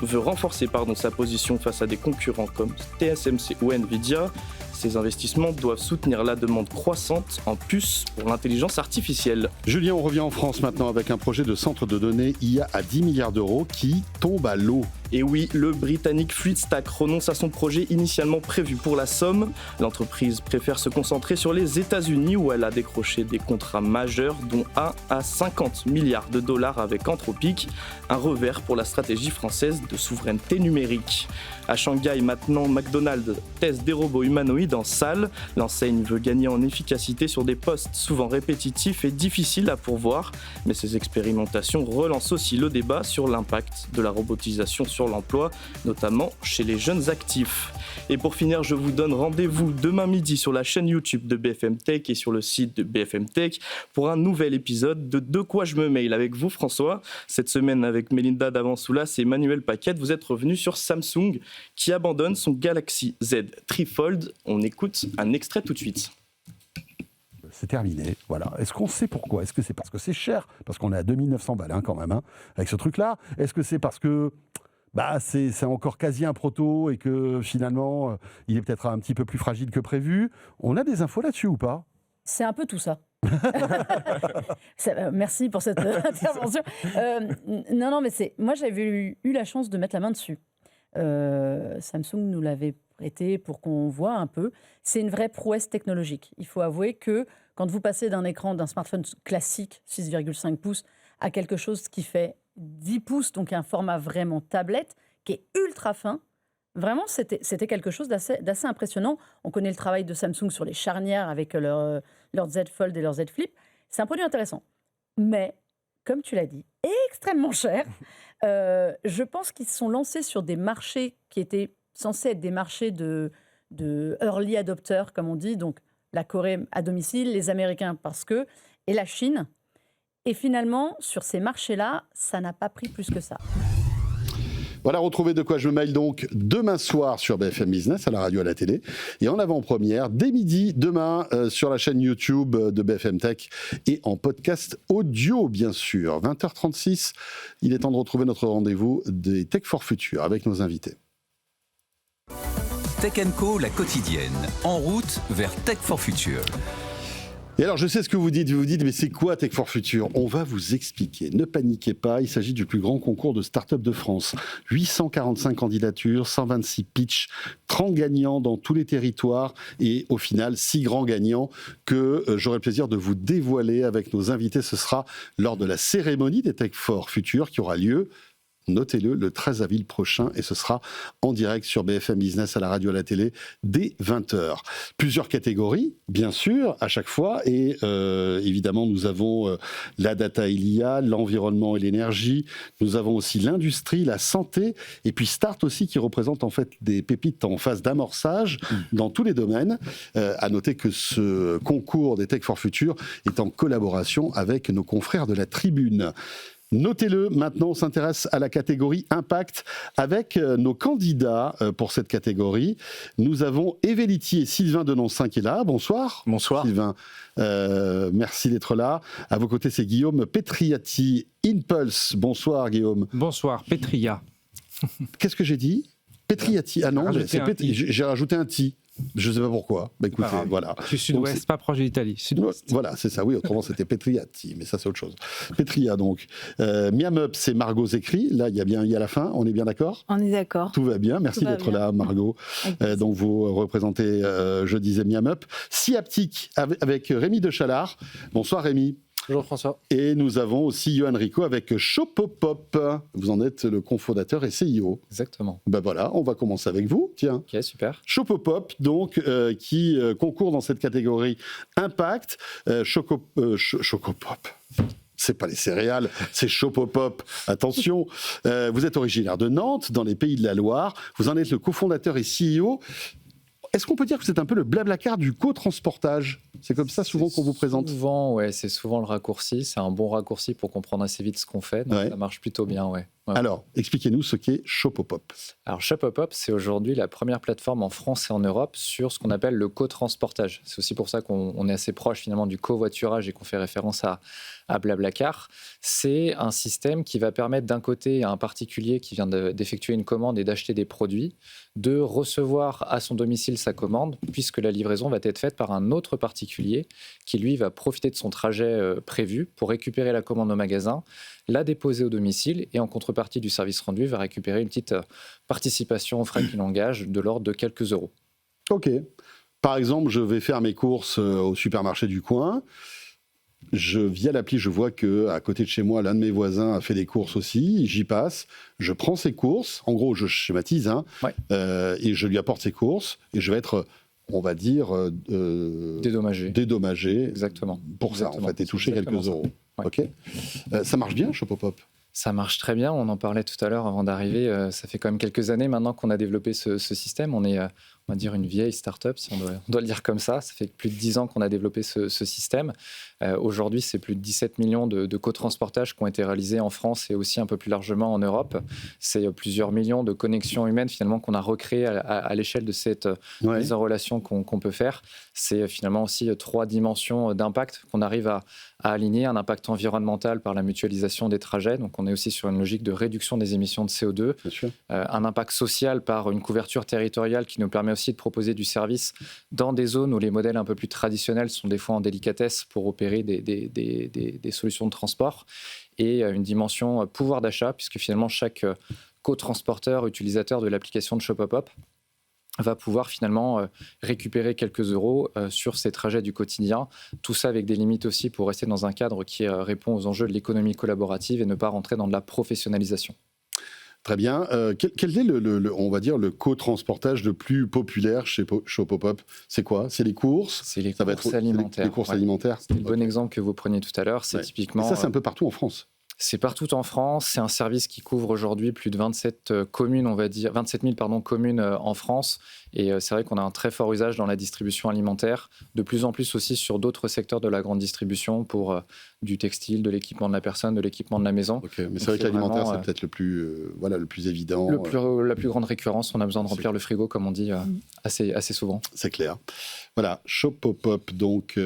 veut renforcer sa position face à des concurrents comme TSMC ou Nvidia. Ces investissements doivent soutenir la demande croissante en puces pour l'intelligence artificielle. Julien, on revient en France maintenant avec un projet de centre de données IA à 10 milliards d'euros qui tombe à l'eau. Et oui, le Britannique Fluidstack renonce à son projet initialement prévu pour la Somme. L'entreprise préfère se concentrer sur les États-Unis où elle a décroché des contrats majeurs dont 1 à 50 milliards de dollars avec Anthropic, un revers pour la stratégie française de souveraineté numérique. À Shanghai maintenant, McDonald's teste des robots humanoïdes en salle. L'enseigne veut gagner en efficacité sur des postes souvent répétitifs et difficiles à pourvoir, mais ces expérimentations relancent aussi le débat sur l'impact de la robotisation sur l'emploi, notamment chez les jeunes actifs. Et pour finir, je vous donne rendez-vous demain midi sur la chaîne YouTube de BFM Tech et sur le site de BFM Tech pour un nouvel épisode de quoi je me mail avec vous François. Cette semaine avec Mélinda Davansoulas et Manuel Paquette, vous êtes revenus sur Samsung qui abandonne son Galaxy Z Trifold. On écoute un extrait tout de suite. C'est terminé, voilà. Est-ce qu'on sait pourquoi ? Est-ce que c'est parce que c'est cher ? Parce qu'on est à 2900 balles quand même, avec ce truc-là. Est-ce que c'est parce que c'est encore quasi un proto et que finalement, il est peut-être un petit peu plus fragile que prévu ? On a des infos là-dessus ou pas ? C'est un peu tout ça. Merci pour cette intervention. Non, mais moi j'avais eu la chance de mettre la main dessus. Samsung nous l'avait prêté pour qu'on voit un peu. C'est une vraie prouesse technologique. Il faut avouer que quand vous passez d'un écran d'un smartphone classique, 6,5 pouces, à quelque chose qui fait 10 pouces, donc un format vraiment tablette, qui est ultra fin, vraiment, c'était quelque chose d'assez impressionnant. On connaît le travail de Samsung sur les charnières avec leur Z Fold et leur Z Flip. C'est un produit intéressant. Mais, comme tu l'as dit, extrêmement cher. Je pense qu'ils se sont lancés sur des marchés qui étaient censés être des marchés de early adopters, comme on dit. Donc, la Corée à domicile, les Américains et la Chine. Et finalement, sur ces marchés-là, ça n'a pas pris plus que ça. Voilà, retrouvez De quoi je me mail donc demain soir sur BFM Business, à la radio, à la télé, et en avant-première dès midi, demain, sur la chaîne YouTube de BFM Tech et en podcast audio, bien sûr. 20h36, il est temps de retrouver notre rendez-vous des Tech for Future avec nos invités. Tech & Co, la quotidienne, en route vers Tech for Future. Et alors, je sais ce que vous dites, mais c'est quoi Tech for Future ? On va vous expliquer. Ne paniquez pas, il s'agit du plus grand concours de start-up de France. 845 candidatures, 126 pitchs, 30 gagnants dans tous les territoires et au final, 6 grands gagnants que j'aurai le plaisir de vous dévoiler avec nos invités. Ce sera lors de la cérémonie des Tech for Future qui aura lieu, notez-le, le 13 avril prochain, et ce sera en direct sur BFM Business, à la radio, à la télé, dès 20h. Plusieurs catégories, bien sûr, à chaque fois, et évidemment, nous avons la data et l'IA, l'environnement et l'énergie, nous avons aussi l'industrie, la santé, et puis Start aussi, qui représente en fait des pépites en phase d'amorçage dans tous les domaines. À noter que ce concours des Tech for Future est en collaboration avec nos confrères de la Tribune. Notez-le, maintenant on s'intéresse à la catégorie Impact avec nos candidats pour cette catégorie. Nous avons Evelity et Sylvain Denoncin qui est là. Bonsoir. Bonsoir. Sylvain, merci d'être là. À vos côtés, c'est Guillaume Petriati, Impulse. Bonsoir Guillaume. Bonsoir, Petria. Qu'est-ce que j'ai dit ? Petriati. Ah non, j'ai rajouté un ti. Je ne sais pas pourquoi. Bah, écoutez, voilà. Du sud-ouest, pas proche de l'Italie. Sud-ouest. Voilà, c'est ça. Oui, autrement, c'était Petriati, mais ça, c'est autre chose. Petria, donc. Miam Up, c'est Margot Zécry. Là, il y a bien I à la fin. On est bien d'accord ? On est d'accord. Tout va bien. Merci d'être là, Margot. Donc, vous représentez, je disais, Miam Up. Siaptic, avec Rémi de Chalard. Bonsoir, Rémi. Bonjour François. Et nous avons aussi Johan Rico avec Shopopop. Vous en êtes le cofondateur et CIO. Exactement. Ben voilà, on va commencer avec vous. Tiens. Ok, super. Shopopop, donc, qui concourt dans cette catégorie Impact. Chocopop. C'est pas les céréales, c'est Shopopop. Attention, vous êtes originaire de Nantes, dans les Pays de la Loire. Vous en êtes le cofondateur et CEO. Est-ce qu'on peut dire que c'est un peu le Blablacar du co-transportage ? C'est comme ça souvent qu'on vous présente. Souvent, ouais, c'est souvent le raccourci. C'est un bon raccourci pour comprendre assez vite ce qu'on fait. Donc ça marche plutôt bien, ouais. Alors, expliquez-nous ce qu'est Shopopop. Alors, Shopopop, c'est aujourd'hui la première plateforme en France et en Europe sur ce qu'on appelle le co-transportage. C'est aussi pour ça qu'on est assez proche finalement du covoiturage et qu'on fait référence à Blablacar. C'est un système qui va permettre d'un côté à un particulier qui vient d'effectuer une commande et d'acheter des produits, de recevoir à son domicile sa commande, puisque la livraison va être faite par un autre particulier qui, lui, va profiter de son trajet prévu pour récupérer la commande au magasin, la déposer au domicile et en contrepartie du service rendu, va récupérer une petite participation aux frais qu'il engage de l'ordre de quelques euros. Ok. Par exemple, je vais faire mes courses au supermarché du coin. Via l'appli, je vois qu'à côté de chez moi, l'un de mes voisins a fait des courses aussi. J'y passe, je prends ses courses. En gros, je schématise, et je lui apporte ses courses. Et je vais être, on va dire, dédommagé. Exactement. Pour ça, en fait, et toucher quelques euros. Ouais. Ok. Ça marche bien, Shopopop ? Ça marche très bien. On en parlait tout à l'heure avant d'arriver. Ça fait quand même quelques années maintenant qu'on a développé ce système. On est, on va dire, une vieille start-up, si on doit le dire comme ça. Ça fait plus de 10 ans qu'on a développé ce système. Aujourd'hui, c'est plus de 17 millions de co-transportages qui ont été réalisés en France et aussi un peu plus largement en Europe. C'est plusieurs millions de connexions humaines finalement qu'on a recréées à l'échelle de cette mise en relation qu'on peut faire. C'est finalement aussi 3 dimensions d'impact qu'on arrive à aligner. Un impact environnemental par la mutualisation des trajets. Donc, on est aussi sur une logique de réduction des émissions de CO2. Un impact social par une couverture territoriale qui nous permet aussi de proposer du service dans des zones où les modèles un peu plus traditionnels sont des fois en délicatesse pour opérer des solutions de transport, et une dimension pouvoir d'achat, puisque finalement chaque co-transporteur, utilisateur de l'application de Shopopop va pouvoir finalement récupérer quelques euros sur ses trajets du quotidien. Tout ça avec des limites aussi pour rester dans un cadre qui répond aux enjeux de l'économie collaborative et ne pas rentrer dans de la professionnalisation. Très bien. Quel est on va dire, le co-transportage le plus populaire chez Shopopop ? C'est quoi ? C'est les courses ? C'est les courses alimentaires. Les courses alimentaires. C'était le bon exemple que vous preniez tout à l'heure. C'est typiquement. Et ça, c'est un peu partout en France. C'est partout en France. C'est un service qui couvre aujourd'hui plus de 27 communes, on va dire, 27 000 communes en France. Et c'est vrai qu'on a un très fort usage dans la distribution alimentaire, de plus en plus aussi sur d'autres secteurs de la grande distribution, pour du textile, de l'équipement de la personne, de l'équipement de la maison. Okay, mais c'est vrai que l'alimentaire, c'est peut-être le plus évident. La plus grande récurrence, on a besoin de remplir le frigo, comme on dit, assez souvent. C'est clair. Voilà, Shopopop, donc,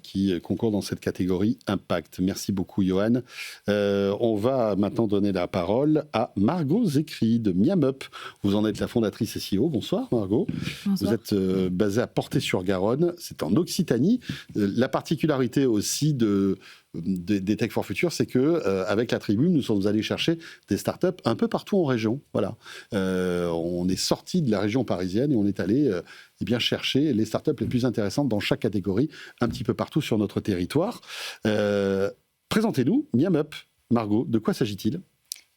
qui concourt dans cette catégorie Impact. Merci beaucoup, Johan. On va maintenant donner la parole à Margot Zecri de Miamup. Vous en êtes la fondatrice et CEO. Bonsoir, Margot. Bonsoir. Vous êtes basée à Portet-sur-Garonne. C'est en Occitanie. La particularité aussi des Tech for Future, c'est que avec la Tribune, nous sommes allés chercher des startups un peu partout en région. Voilà, on est sorti de la région parisienne et on est allé chercher les startups les plus intéressantes dans chaque catégorie, un petit peu partout sur notre territoire. Présentez-nous Miamup. Margot, de quoi s'agit-il ?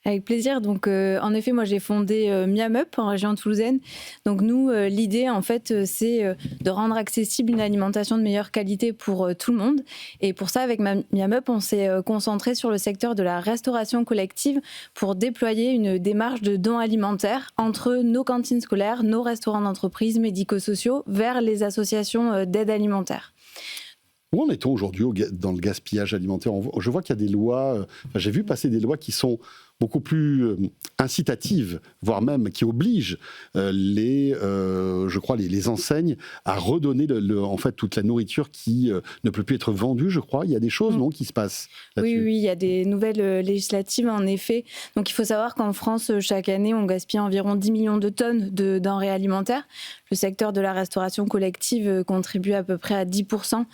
Avec plaisir. Donc, en effet, moi, j'ai fondé Miamup en région toulousaine. Donc, nous, l'idée, en fait, c'est de rendre accessible une alimentation de meilleure qualité pour tout le monde. Et pour ça, avec Miamup, on s'est concentré sur le secteur de la restauration collective pour déployer une démarche de dons alimentaires entre nos cantines scolaires, nos restaurants d'entreprise, médico-sociaux, vers les associations d'aide alimentaire. Où en est-on aujourd'hui dans le gaspillage alimentaire ? Je vois qu'il y a des lois, j'ai vu passer des lois qui sont beaucoup plus incitatives, voire même qui obligent les enseignes à redonner en fait toute la nourriture qui ne peut plus être vendue, je crois. Il y a des choses qui se passent là-dessus. Oui, il y a des nouvelles législatives en effet. Donc il faut savoir qu'en France, chaque année, on gaspille environ 10 millions de tonnes de denrées alimentaires. Le secteur de la restauration collective contribue à peu près à 10%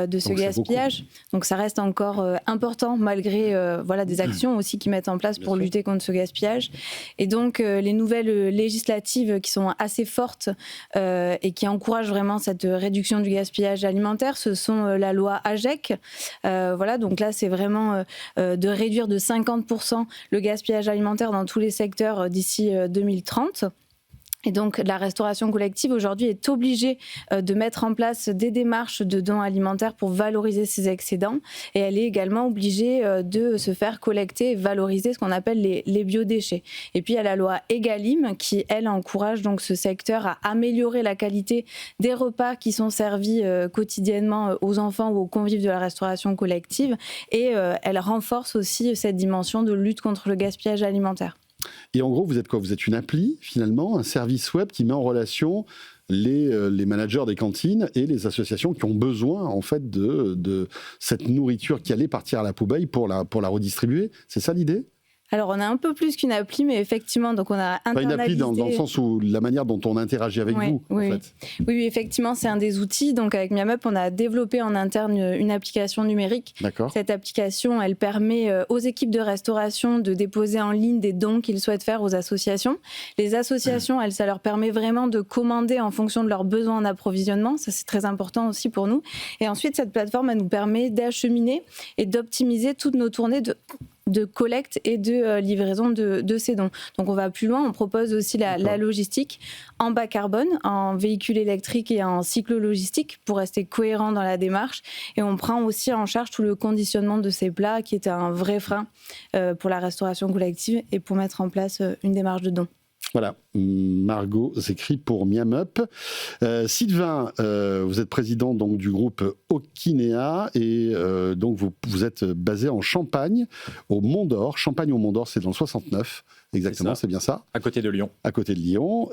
de ce gaspillage. Donc ça reste encore important malgré des actions aussi qui mettent en place pour lutter contre ce gaspillage. Et donc, les nouvelles législatives qui sont assez fortes et qui encouragent vraiment cette réduction du gaspillage alimentaire, ce sont la loi AGEC. Donc là, c'est vraiment de réduire de 50% le gaspillage alimentaire dans tous les secteurs d'ici 2030. Et donc, la restauration collective, aujourd'hui, est obligée de mettre en place des démarches de dons alimentaires pour valoriser ses excédents. Et elle est également obligée de se faire collecter et valoriser ce qu'on appelle les biodéchets. Et puis, il y a la loi Egalim qui, elle, encourage donc ce secteur à améliorer la qualité des repas qui sont servis quotidiennement aux enfants ou aux convives de la restauration collective. Et elle renforce aussi cette dimension de lutte contre le gaspillage alimentaire. Et en gros, vous êtes quoi ? Vous êtes une appli, finalement, un service web qui met en relation les managers des cantines et les associations qui ont besoin, en fait, de cette nourriture qui allait partir à la poubelle pour la redistribuer. C'est ça l'idée ? Alors, on a un peu plus qu'une appli, mais effectivement, donc on a internalisé... Pas une appli dans le sens où la manière dont on interagit avec vous, en fait. Oui, effectivement, c'est un des outils. Donc, avec Miamup, on a développé en interne une application numérique. D'accord. Cette application, elle permet aux équipes de restauration de déposer en ligne des dons qu'ils souhaitent faire aux associations. Les associations, ça leur permet vraiment de commander en fonction de leurs besoins en approvisionnement. Ça, c'est très important aussi pour nous. Et ensuite, cette plateforme, elle nous permet d'acheminer et d'optimiser toutes nos tournées de collecte et de livraison de ces dons. Donc on va plus loin, on propose aussi la logistique en bas carbone, en véhicule électrique et en cyclo-logistique pour rester cohérent dans la démarche. Et on prend aussi en charge tout le conditionnement de ces plats qui était un vrai frein pour la restauration collective et pour mettre en place une démarche de don. Voilà, Margot Zecri pour Miamup. Sylvain, vous êtes président donc, du groupe Okinea et donc vous êtes basé en Champagne, au Mont d'Or. Champagne au Mont d'Or, c'est dans le 69, exactement, c'est bien ça ? À côté de Lyon. À côté de Lyon.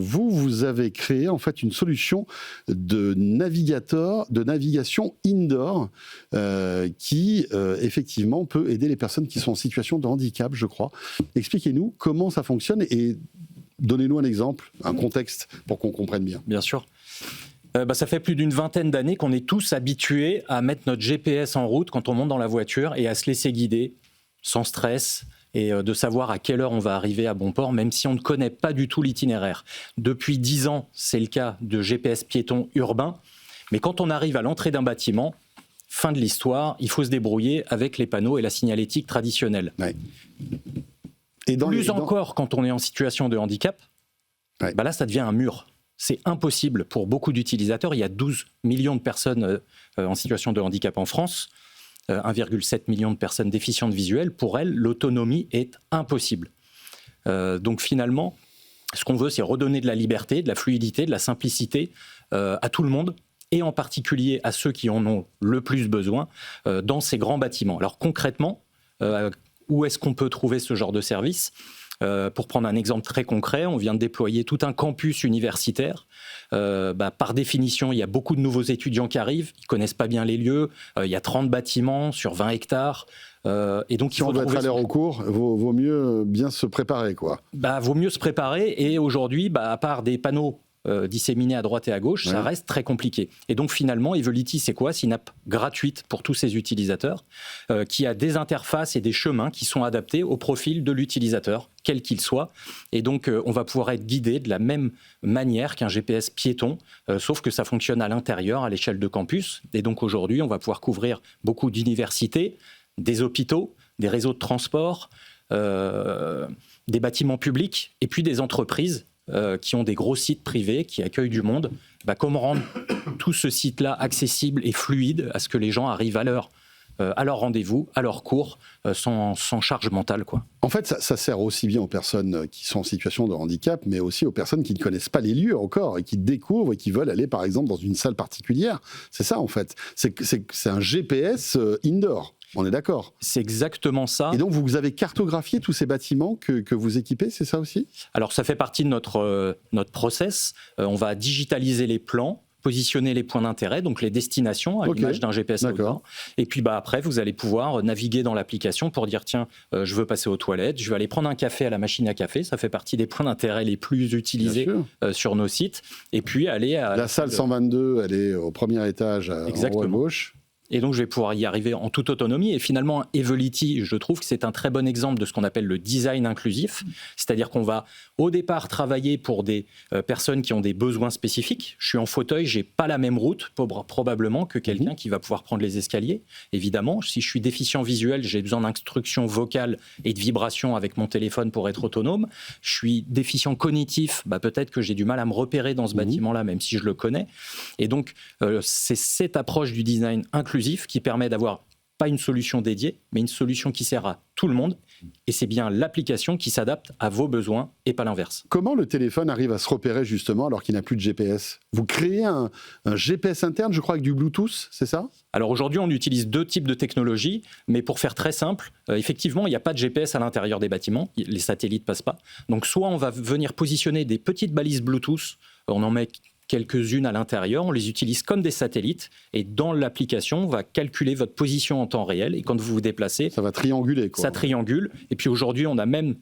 Vous avez créé en fait une solution de navigation indoor qui effectivement peut aider les personnes qui sont en situation de handicap, je crois. Expliquez-nous comment ça fonctionne et donnez-nous un exemple, un contexte pour qu'on comprenne bien. Bien sûr. Ça fait plus d'une vingtaine d'années qu'on est tous habitués à mettre notre GPS en route quand on monte dans la voiture et à se laisser guider sans stress et de savoir à quelle heure on va arriver à bon port, même si on ne connaît pas du tout l'itinéraire. Depuis 10 ans, c'est le cas de GPS piéton urbain, mais quand on arrive à l'entrée d'un bâtiment, fin de l'histoire, il faut se débrouiller avec les panneaux et la signalétique traditionnelle. Ouais. Encore quand on est en situation de handicap, là ça devient un mur. C'est impossible pour beaucoup d'utilisateurs. Il y a 12 millions de personnes en situation de handicap en France, 1,7 million de personnes déficientes visuelles. Pour elles, l'autonomie est impossible. Donc finalement, ce qu'on veut, c'est redonner de la liberté, de la fluidité, de la simplicité à tout le monde, et en particulier à ceux qui en ont le plus besoin dans ces grands bâtiments. Alors concrètement, où est-ce qu'on peut trouver ce genre de service ? Pour prendre un exemple très concret, on vient de déployer tout un campus universitaire. Par définition, il y a beaucoup de nouveaux étudiants qui arrivent, ils ne connaissent pas bien les lieux, il y a 30 bâtiments sur 20 hectares. Et donc, si on veut être à l'air au cours, vaut mieux bien se préparer, quoi. Vaut mieux se préparer, et aujourd'hui, à part des panneaux disséminés à droite et à gauche, ça reste très compliqué. Et donc finalement, Evolity, c'est quoi? C'est une app gratuite pour tous ses utilisateurs, qui a des interfaces et des chemins qui sont adaptés au profil de l'utilisateur, quel qu'il soit. Et donc, on va pouvoir être guidé de la même manière qu'un GPS piéton, sauf que ça fonctionne à l'intérieur, à l'échelle de campus. Et donc aujourd'hui, on va pouvoir couvrir beaucoup d'universités, des hôpitaux, des réseaux de transport, des bâtiments publics, et puis des entreprises qui ont des gros sites privés, qui accueillent du monde. Comment rendre tout ce site-là accessible et fluide à ce que les gens arrivent à leur rendez-vous, à leur cours, sans charge mentale, quoi. En fait, ça sert aussi bien aux personnes qui sont en situation de handicap, mais aussi aux personnes qui ne connaissent pas les lieux encore et qui découvrent et qui veulent aller, par exemple, dans une salle particulière. C'est ça, en fait. C'est un GPS indoor. On est d'accord. C'est exactement ça. Et donc, vous avez cartographié tous ces bâtiments que vous équipez, c'est ça aussi? Alors, ça fait partie de notre process. On va digitaliser les plans, positionner les points d'intérêt, donc les destinations à l'image d'un GPS outdoor. Et puis après, vous allez pouvoir naviguer dans l'application pour dire tiens, je veux passer aux toilettes, je vais aller prendre un café à la machine à café. Ça fait partie des points d'intérêt les plus utilisés sur nos sites. Et puis aller à la salle 122, elle est au premier étage en haut à gauche. Et donc, je vais pouvoir y arriver en toute autonomie. Et finalement, Evolity, je trouve que c'est un très bon exemple de ce qu'on appelle le design inclusif. C'est-à-dire qu'on va, au départ, travailler pour des personnes qui ont des besoins spécifiques. Je suis en fauteuil, je n'ai pas la même route, probablement, que quelqu'un qui va pouvoir prendre les escaliers. Évidemment, si je suis déficient visuel, j'ai besoin d'instructions vocales et de vibrations avec mon téléphone pour être autonome. Je suis déficient cognitif, peut-être que j'ai du mal à me repérer dans ce bâtiment-là, même si je le connais. Et donc, c'est cette approche du design inclusif qui permet d'avoir pas une solution dédiée, mais une solution qui sert à tout le monde. Et c'est bien l'application qui s'adapte à vos besoins et pas l'inverse. Comment le téléphone arrive à se repérer justement alors qu'il n'a plus de GPS? Vous créez un GPS interne, je crois, avec du Bluetooth, c'est ça? Alors aujourd'hui, on utilise 2 types de technologies, mais pour faire très simple, effectivement, il n'y a pas de GPS à l'intérieur des bâtiments, les satellites ne passent pas. Donc soit on va venir positionner des petites balises Bluetooth, on en met quelques-unes à l'intérieur, on les utilise comme des satellites et dans l'application, on va calculer votre position en temps réel et quand vous vous déplacez... Ça va trianguler, quoi. Ça triangule. Et puis aujourd'hui, on a même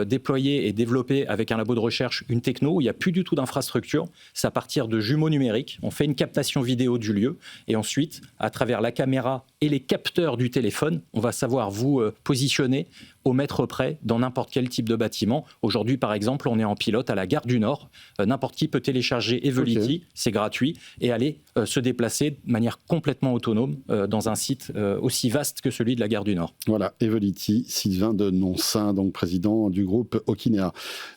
déployé et développé avec un labo de recherche une techno où il n'y a plus du tout d'infrastructure. C'est à partir de jumeaux numériques. On fait une captation vidéo du lieu et ensuite, à travers la caméra et les capteurs du téléphone, on va savoir vous positionner au mètre près dans n'importe quel type de bâtiment. Aujourd'hui, par exemple, on est en pilote à la gare du Nord. N'importe qui peut télécharger Evolity, c'est gratuit, et aller se déplacer de manière complètement autonome dans un site aussi vaste que celui de la gare du Nord. Voilà, Evolity, Sylvain de Noncin, donc président du groupe Okinea.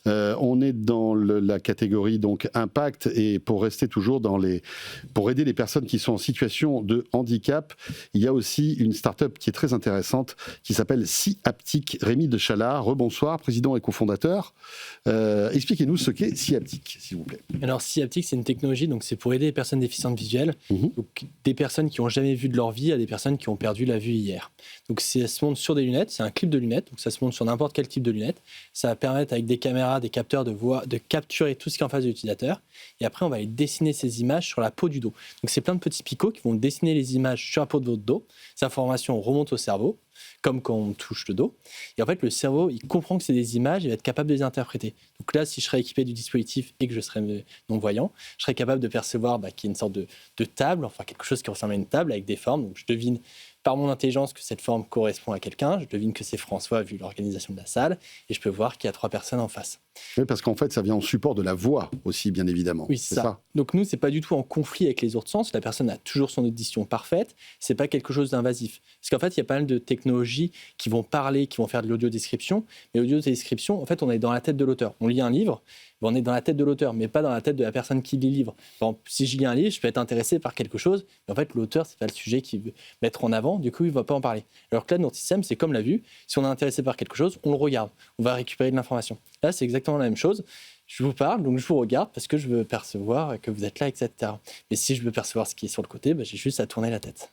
On est dans la catégorie donc impact, et pour rester toujours pour aider les personnes qui sont en situation de handicap, il y a aussi une start-up qui est très intéressante qui s'appelle SciHaptic. Rémi de Chalard, rebonsoir, président et cofondateur. Expliquez-nous ce qu'est SciHaptic, s'il vous plaît. Alors, SciHaptic, c'est une technologie, donc c'est pour aider les personnes déficientes visuelles, donc des personnes qui n'ont jamais vu de leur vie à des personnes qui ont perdu la vue hier. Donc, ça se monte sur des lunettes, c'est un clip de lunettes, donc ça se monte sur n'importe quel type de lunettes. Ça va permettre, avec des caméras, des capteurs de voix, de capturer tout ce qui est en face de l'utilisateur. Et après, on va aller dessiner ces images sur la peau du dos. Donc, c'est plein de petits picots qui vont dessiner les images sur la peau de votre dos. Ces informations remontent au cerveau, comme quand on touche le dos. Et en fait, le cerveau, il comprend que c'est des images, il va être capable de les interpréter. Donc là, si je serais équipé du dispositif et que je serais non-voyant, je serais capable de percevoir qu'il y a une sorte de table, enfin quelque chose qui ressemble à une table avec des formes. Donc je devine par mon intelligence que cette forme correspond à quelqu'un, je devine que c'est François vu l'organisation de la salle, et je peux voir qu'il y a 3 personnes en face. Oui, parce qu'en fait, ça vient en support de la voix aussi, bien évidemment. Oui, c'est ça. Donc nous, c'est pas du tout en conflit avec les autres sens. La personne a toujours son audition parfaite. C'est pas quelque chose d'invasif. Parce qu'en fait, il y a pas mal de technologies qui vont parler, qui vont faire de l'audio-description. Mais l'audio-description, en fait, on est dans la tête de l'auteur. On lit un livre, on est dans la tête de l'auteur, mais pas dans la tête de la personne qui lit le livre. Par exemple, si je lis un livre, je peux être intéressé par quelque chose, mais en fait, l'auteur, c'est pas le sujet qu'il veut mettre en avant, du coup, il va pas en parler. Alors que là, notre système, c'est comme la vue. Si on est intéressé par quelque chose, on le regarde. On va récupérer de l'information. Là, c'est exactement la même chose. Je vous parle, donc je vous regarde parce que je veux percevoir que vous êtes là, etc. Mais si je veux percevoir ce qui est sur le côté, j'ai juste à tourner la tête.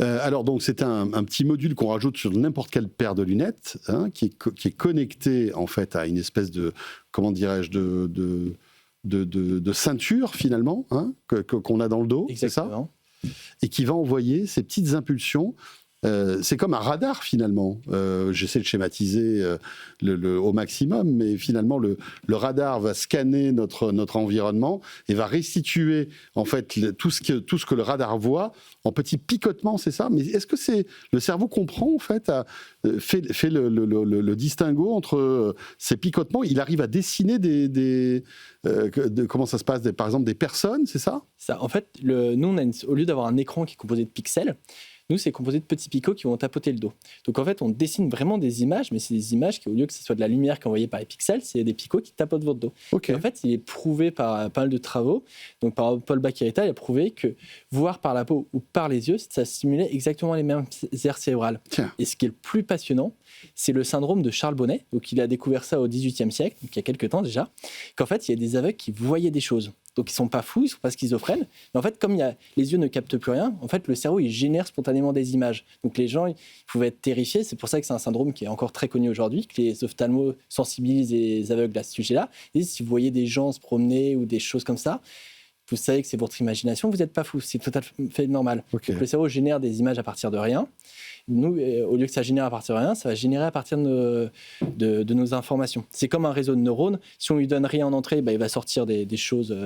Alors donc c'est un petit module qu'on rajoute sur n'importe quelle paire de lunettes, hein, qui est connecté en fait à une espèce de, comment dirais-je, de ceinture finalement, hein, qu'on a dans le dos, c'est ça ? Et qui va envoyer ces petites impulsions. C'est comme un radar finalement. J'essaie de schématiser au maximum, mais finalement le radar va scanner notre environnement et va restituer en fait tout ce que le radar voit en petits picotements, c'est ça ? Mais est-ce que le cerveau comprend en fait, fait le distinguo entre ces picotements ? Il arrive à dessiner comment ça se passe, par exemple des personnes, c'est ça ? En fait, nous au lieu d'avoir un écran qui est composé de pixels, nous, c'est composé de petits picots qui vont tapoter le dos. Donc, en fait, on dessine vraiment des images, mais c'est des images qui, au lieu que ce soit de la lumière qui est envoyée par les pixels, c'est des picots qui tapotent votre dos. Okay. En fait, il est prouvé par pas mal de travaux, donc par Paul Bacchiaretta, il a prouvé que voir par la peau ou par les yeux, ça stimulait exactement les mêmes aires cérébrales. Tiens. Et ce qui est le plus passionnant, c'est le syndrome de Charles Bonnet. Donc, il a découvert ça au XVIIIe siècle, donc il y a quelques temps déjà, qu'en fait, il y a des aveugles qui voyaient des choses. Donc, ils ne sont pas fous, ils ne sont pas schizophrènes. Mais en fait, comme les yeux ne captent plus rien, en fait, le cerveau, il génère spontanément des images. Donc, les gens, ils pouvaient être terrifiés. C'est pour ça que c'est un syndrome qui est encore très connu aujourd'hui, que les ophtalmos sensibilisent les aveugles à ce sujet-là. Et si vous voyez des gens se promener ou des choses comme ça, vous savez que c'est votre imagination, vous n'êtes pas fou. C'est tout à fait normal. Okay. Donc, le cerveau génère des images à partir de rien. Nous, au lieu que ça génère à partir de rien, ça va générer à partir de nos informations. C'est comme un réseau de neurones. Si on lui donne rien en entrée, il va sortir des choses,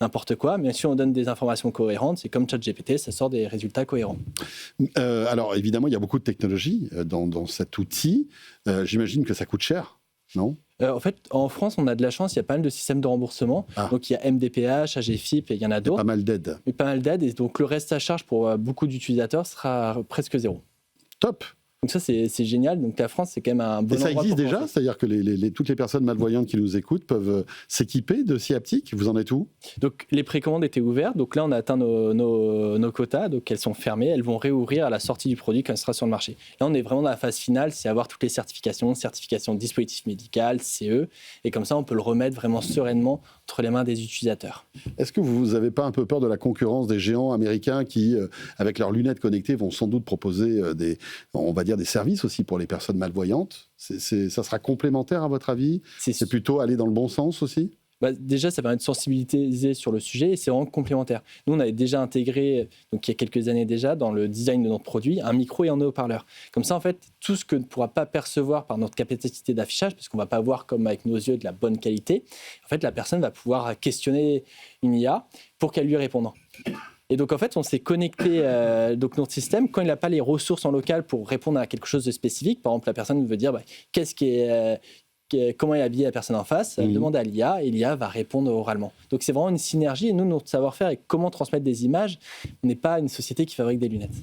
n'importe quoi. Mais si on donne des informations cohérentes, c'est comme ChatGPT, ça sort des résultats cohérents. Alors, évidemment, il y a beaucoup de technologies dans cet outil. J'imagine que ça coûte cher, non ? En fait, en France, on a de la chance, il y a pas mal de systèmes de remboursement. Donc, il y a MDPH, AGFIP et il y en a d'autres. Pas mal d'aides. Pas mal d'aides. Et donc, le reste à charge pour beaucoup d'utilisateurs sera presque zéro. Top. Donc ça, c'est génial. Donc la France, c'est quand même un bon endroit. Et ça existe déjà ? C'est-à-dire que toutes les personnes malvoyantes qui nous écoutent peuvent s'équiper de scie haptique ? Vous en êtes où ? Donc les précommandes étaient ouvertes. Donc là, on a atteint nos quotas. Donc elles sont fermées. Elles vont réouvrir à la sortie du produit quand elle sera sur le marché. Là, on est vraiment dans la phase finale. C'est avoir toutes les certification de dispositif médical, CE. Et comme ça, on peut le remettre vraiment sereinement entre les mains des utilisateurs. Est-ce que vous n'avez pas un peu peur de la concurrence des géants américains qui, avec leurs lunettes connectées, vont sans doute proposer des services aussi pour les personnes malvoyantes ? Ça sera complémentaire à votre avis ? C'est plutôt aller dans le bon sens aussi ? Déjà, ça permet de sensibiliser sur le sujet et c'est vraiment complémentaire. Nous, on avait déjà intégré, donc il y a quelques années déjà, dans le design de notre produit, un micro et un haut-parleur. Comme ça, en fait, tout ce que ne pourra pas percevoir par notre capacité d'affichage, parce qu'on ne va pas voir comme avec nos yeux de la bonne qualité, en fait, la personne va pouvoir questionner une IA pour qu'elle lui réponde. Et donc, en fait, on s'est connecté, donc notre système, quand il n'a pas les ressources en local pour répondre à quelque chose de spécifique, par exemple, la personne veut dire comment est habillée la personne en face, elle demande à l'IA et l'IA va répondre oralement. Donc, c'est vraiment une synergie. Et nous, notre savoir-faire est comment transmettre des images. On n'est pas une société qui fabrique des lunettes.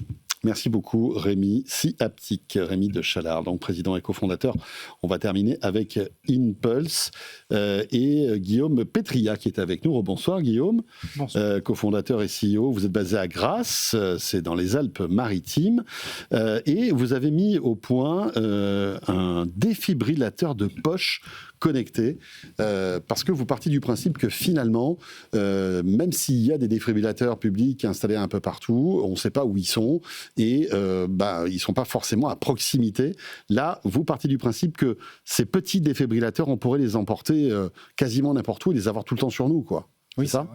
Merci beaucoup Rémi Scie-Haptique, Rémi de Chalard, donc président et cofondateur. On va terminer avec Impulse et Guillaume Pétria qui est avec nous. Bonsoir Guillaume, cofondateur et CEO. Vous êtes basé à Grasse, c'est dans les Alpes-Maritimes, et vous avez mis au point un défibrillateur de poche connecté, parce que vous partez du principe que finalement, même s'il y a des défibrillateurs publics installés un peu partout, on ne sait pas où ils sont et ils ne sont pas forcément à proximité. Là, vous partez du principe que ces petits défibrillateurs, on pourrait les emporter quasiment n'importe où et les avoir tout le temps sur nous, quoi. Oui, c'est ça ?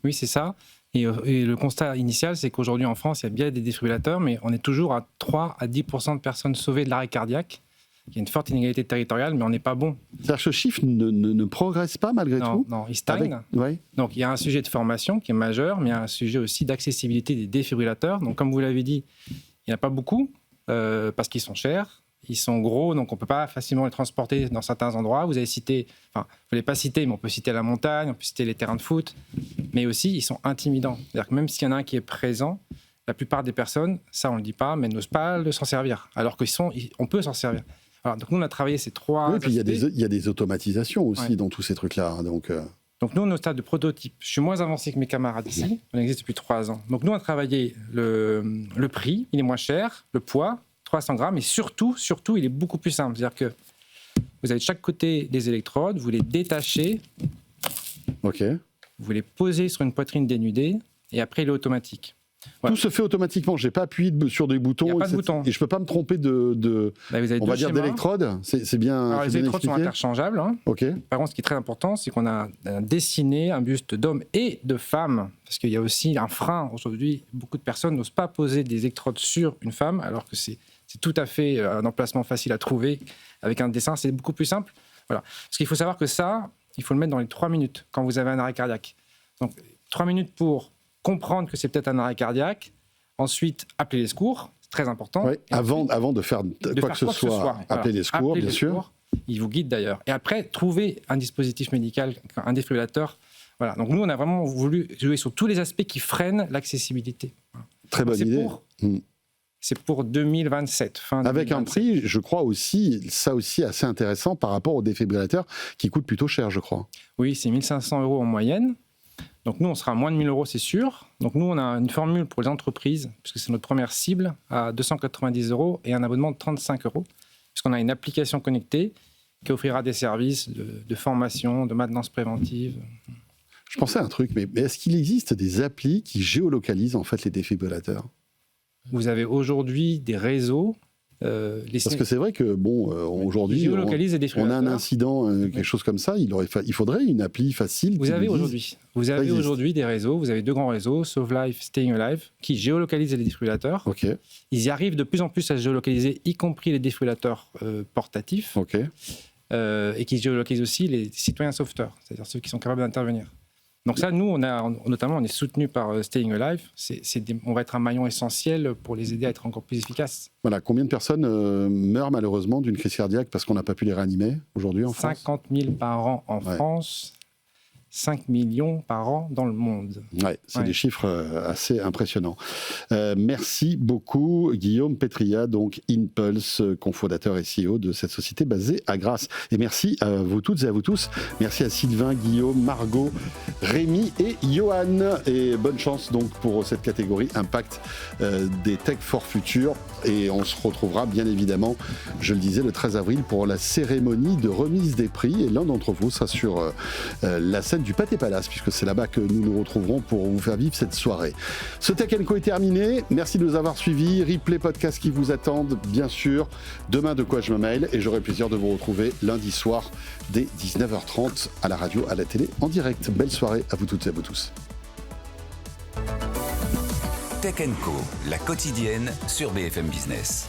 Oui, c'est ça. Et le constat initial, c'est qu'aujourd'hui en France, il y a bien des défibrillateurs, mais on est toujours à 3 à 10% de personnes sauvées de l'arrêt cardiaque. Il y a une forte inégalité territoriale, mais on n'est pas bon. C'est-à-dire que ce chiffre ne progresse pas malgré tout ? Non, il stagne. Ouais. Donc il y a un sujet de formation qui est majeur, mais il y a un sujet aussi d'accessibilité des défibrillateurs. Donc comme vous l'avez dit, il n'y en a pas beaucoup, parce qu'ils sont chers, ils sont gros, donc on ne peut pas facilement les transporter dans certains endroits. Vous avez cité, enfin, vous ne voulez pas citer, mais on peut citer la montagne, on peut citer les terrains de foot, mais aussi ils sont intimidants. C'est-à-dire que même s'il y en a un qui est présent, la plupart des personnes, ça on ne le dit pas, mais n'osent pas de s'en servir, alors qu'on peut s'en servir. Alors, donc nous, on a travaillé ces trois... Oui, puis il y a des automatisations aussi dans tous ces trucs-là. Donc nous, on est au stade de prototype. Je suis moins avancé que mes camarades ici. On existe depuis 3 ans. Donc nous, on a travaillé le prix, il est moins cher, le poids, 300 grammes, et surtout, il est beaucoup plus simple. C'est-à-dire que vous avez de chaque côté des électrodes, vous les détachez, vous les posez sur une poitrine dénudée, et après, il est automatique. Tout se fait automatiquement. Je n'ai pas appuyé sur des boutons. Il n'y a pas de bouton. Et je ne peux pas me tromper on va dire d'électrode. C'est bien. Alors, les électrodes sont interchangeables. Hein. OK. Par contre, ce qui est très important, c'est qu'on a dessiné un buste d'homme et de femme, parce qu'il y a aussi un frein. Aujourd'hui, beaucoup de personnes n'osent pas poser des électrodes sur une femme, alors que c'est tout à fait un emplacement facile à trouver. Avec un dessin, c'est beaucoup plus simple. Voilà. Parce qu'il faut savoir que ça, il faut le mettre dans les 3 minutes quand vous avez un arrêt cardiaque. Donc, 3 minutes pour comprendre que c'est peut-être un arrêt cardiaque. Ensuite, appeler les secours, c'est très important. Oui, avant de faire quoi que ce soit, appeler les secours, bien sûr. Ils vous guident d'ailleurs. Et après, trouver un dispositif médical, un défibrillateur. Voilà. Donc nous, on a vraiment voulu jouer sur tous les aspects qui freinent l'accessibilité. Très bonne idée. C'est pour 2027. Avec un prix, je crois aussi, ça aussi assez intéressant par rapport aux défibrillateurs qui coûtent plutôt cher, je crois. Oui, c'est 1 500 € en moyenne. Donc nous, on sera à moins de 1 000 €, c'est sûr. Donc nous, on a une formule pour les entreprises, puisque c'est notre première cible, à 290 € et un abonnement de 35 €, puisqu'on a une application connectée qui offrira des services de formation, de maintenance préventive. Je pensais à un truc, mais est-ce qu'il existe des applis qui géolocalisent en fait les défibrillateurs ? Vous avez aujourd'hui des réseaux. Parce que c'est vrai que aujourd'hui, on a un incident, quelque chose comme ça, il faudrait une appli facile. Vous avez aujourd'hui des réseaux, vous avez 2 grands réseaux, Save Life, Staying Alive, qui géolocalisent les défibrillateurs. Okay. Ils y arrivent de plus en plus à géolocaliser, y compris les défibrillateurs portatifs, et qui géolocalisent aussi les citoyens sauveteurs, c'est-à-dire ceux qui sont capables d'intervenir. Donc ça, nous, on est soutenu par Staying Alive. On va être un maillon essentiel pour les aider à être encore plus efficaces. Voilà, combien de personnes meurent malheureusement d'une crise cardiaque parce qu'on n'a pas pu les réanimer aujourd'hui en France ? 50 000 par an en France, 5 millions par an dans le monde. Ouais, c'est des chiffres assez impressionnants. Merci beaucoup Guillaume Pétria, donc Impulse, cofondateur et CEO de cette société basée à Grasse. Et merci à vous toutes et à vous tous. Merci à Sylvain, Guillaume, Margot, Rémi et Johan. Et bonne chance donc pour cette catégorie Impact des Tech for Future. Et on se retrouvera bien évidemment, je le disais, le 13 avril pour la cérémonie de remise des prix. Et l'un d'entre vous sera sur la scène du Pâté Palace, puisque c'est là-bas que nous nous retrouverons pour vous faire vivre cette soirée. Ce Tech & Co est terminé. Merci de nous avoir suivis. Replay podcast qui vous attendent, bien sûr. Demain, De quoi je me mail. Et j'aurai plaisir de vous retrouver lundi soir dès 19h30 à la radio, à la télé, en direct. Belle soirée à vous toutes et à vous tous. Tech & Co, la quotidienne sur BFM Business.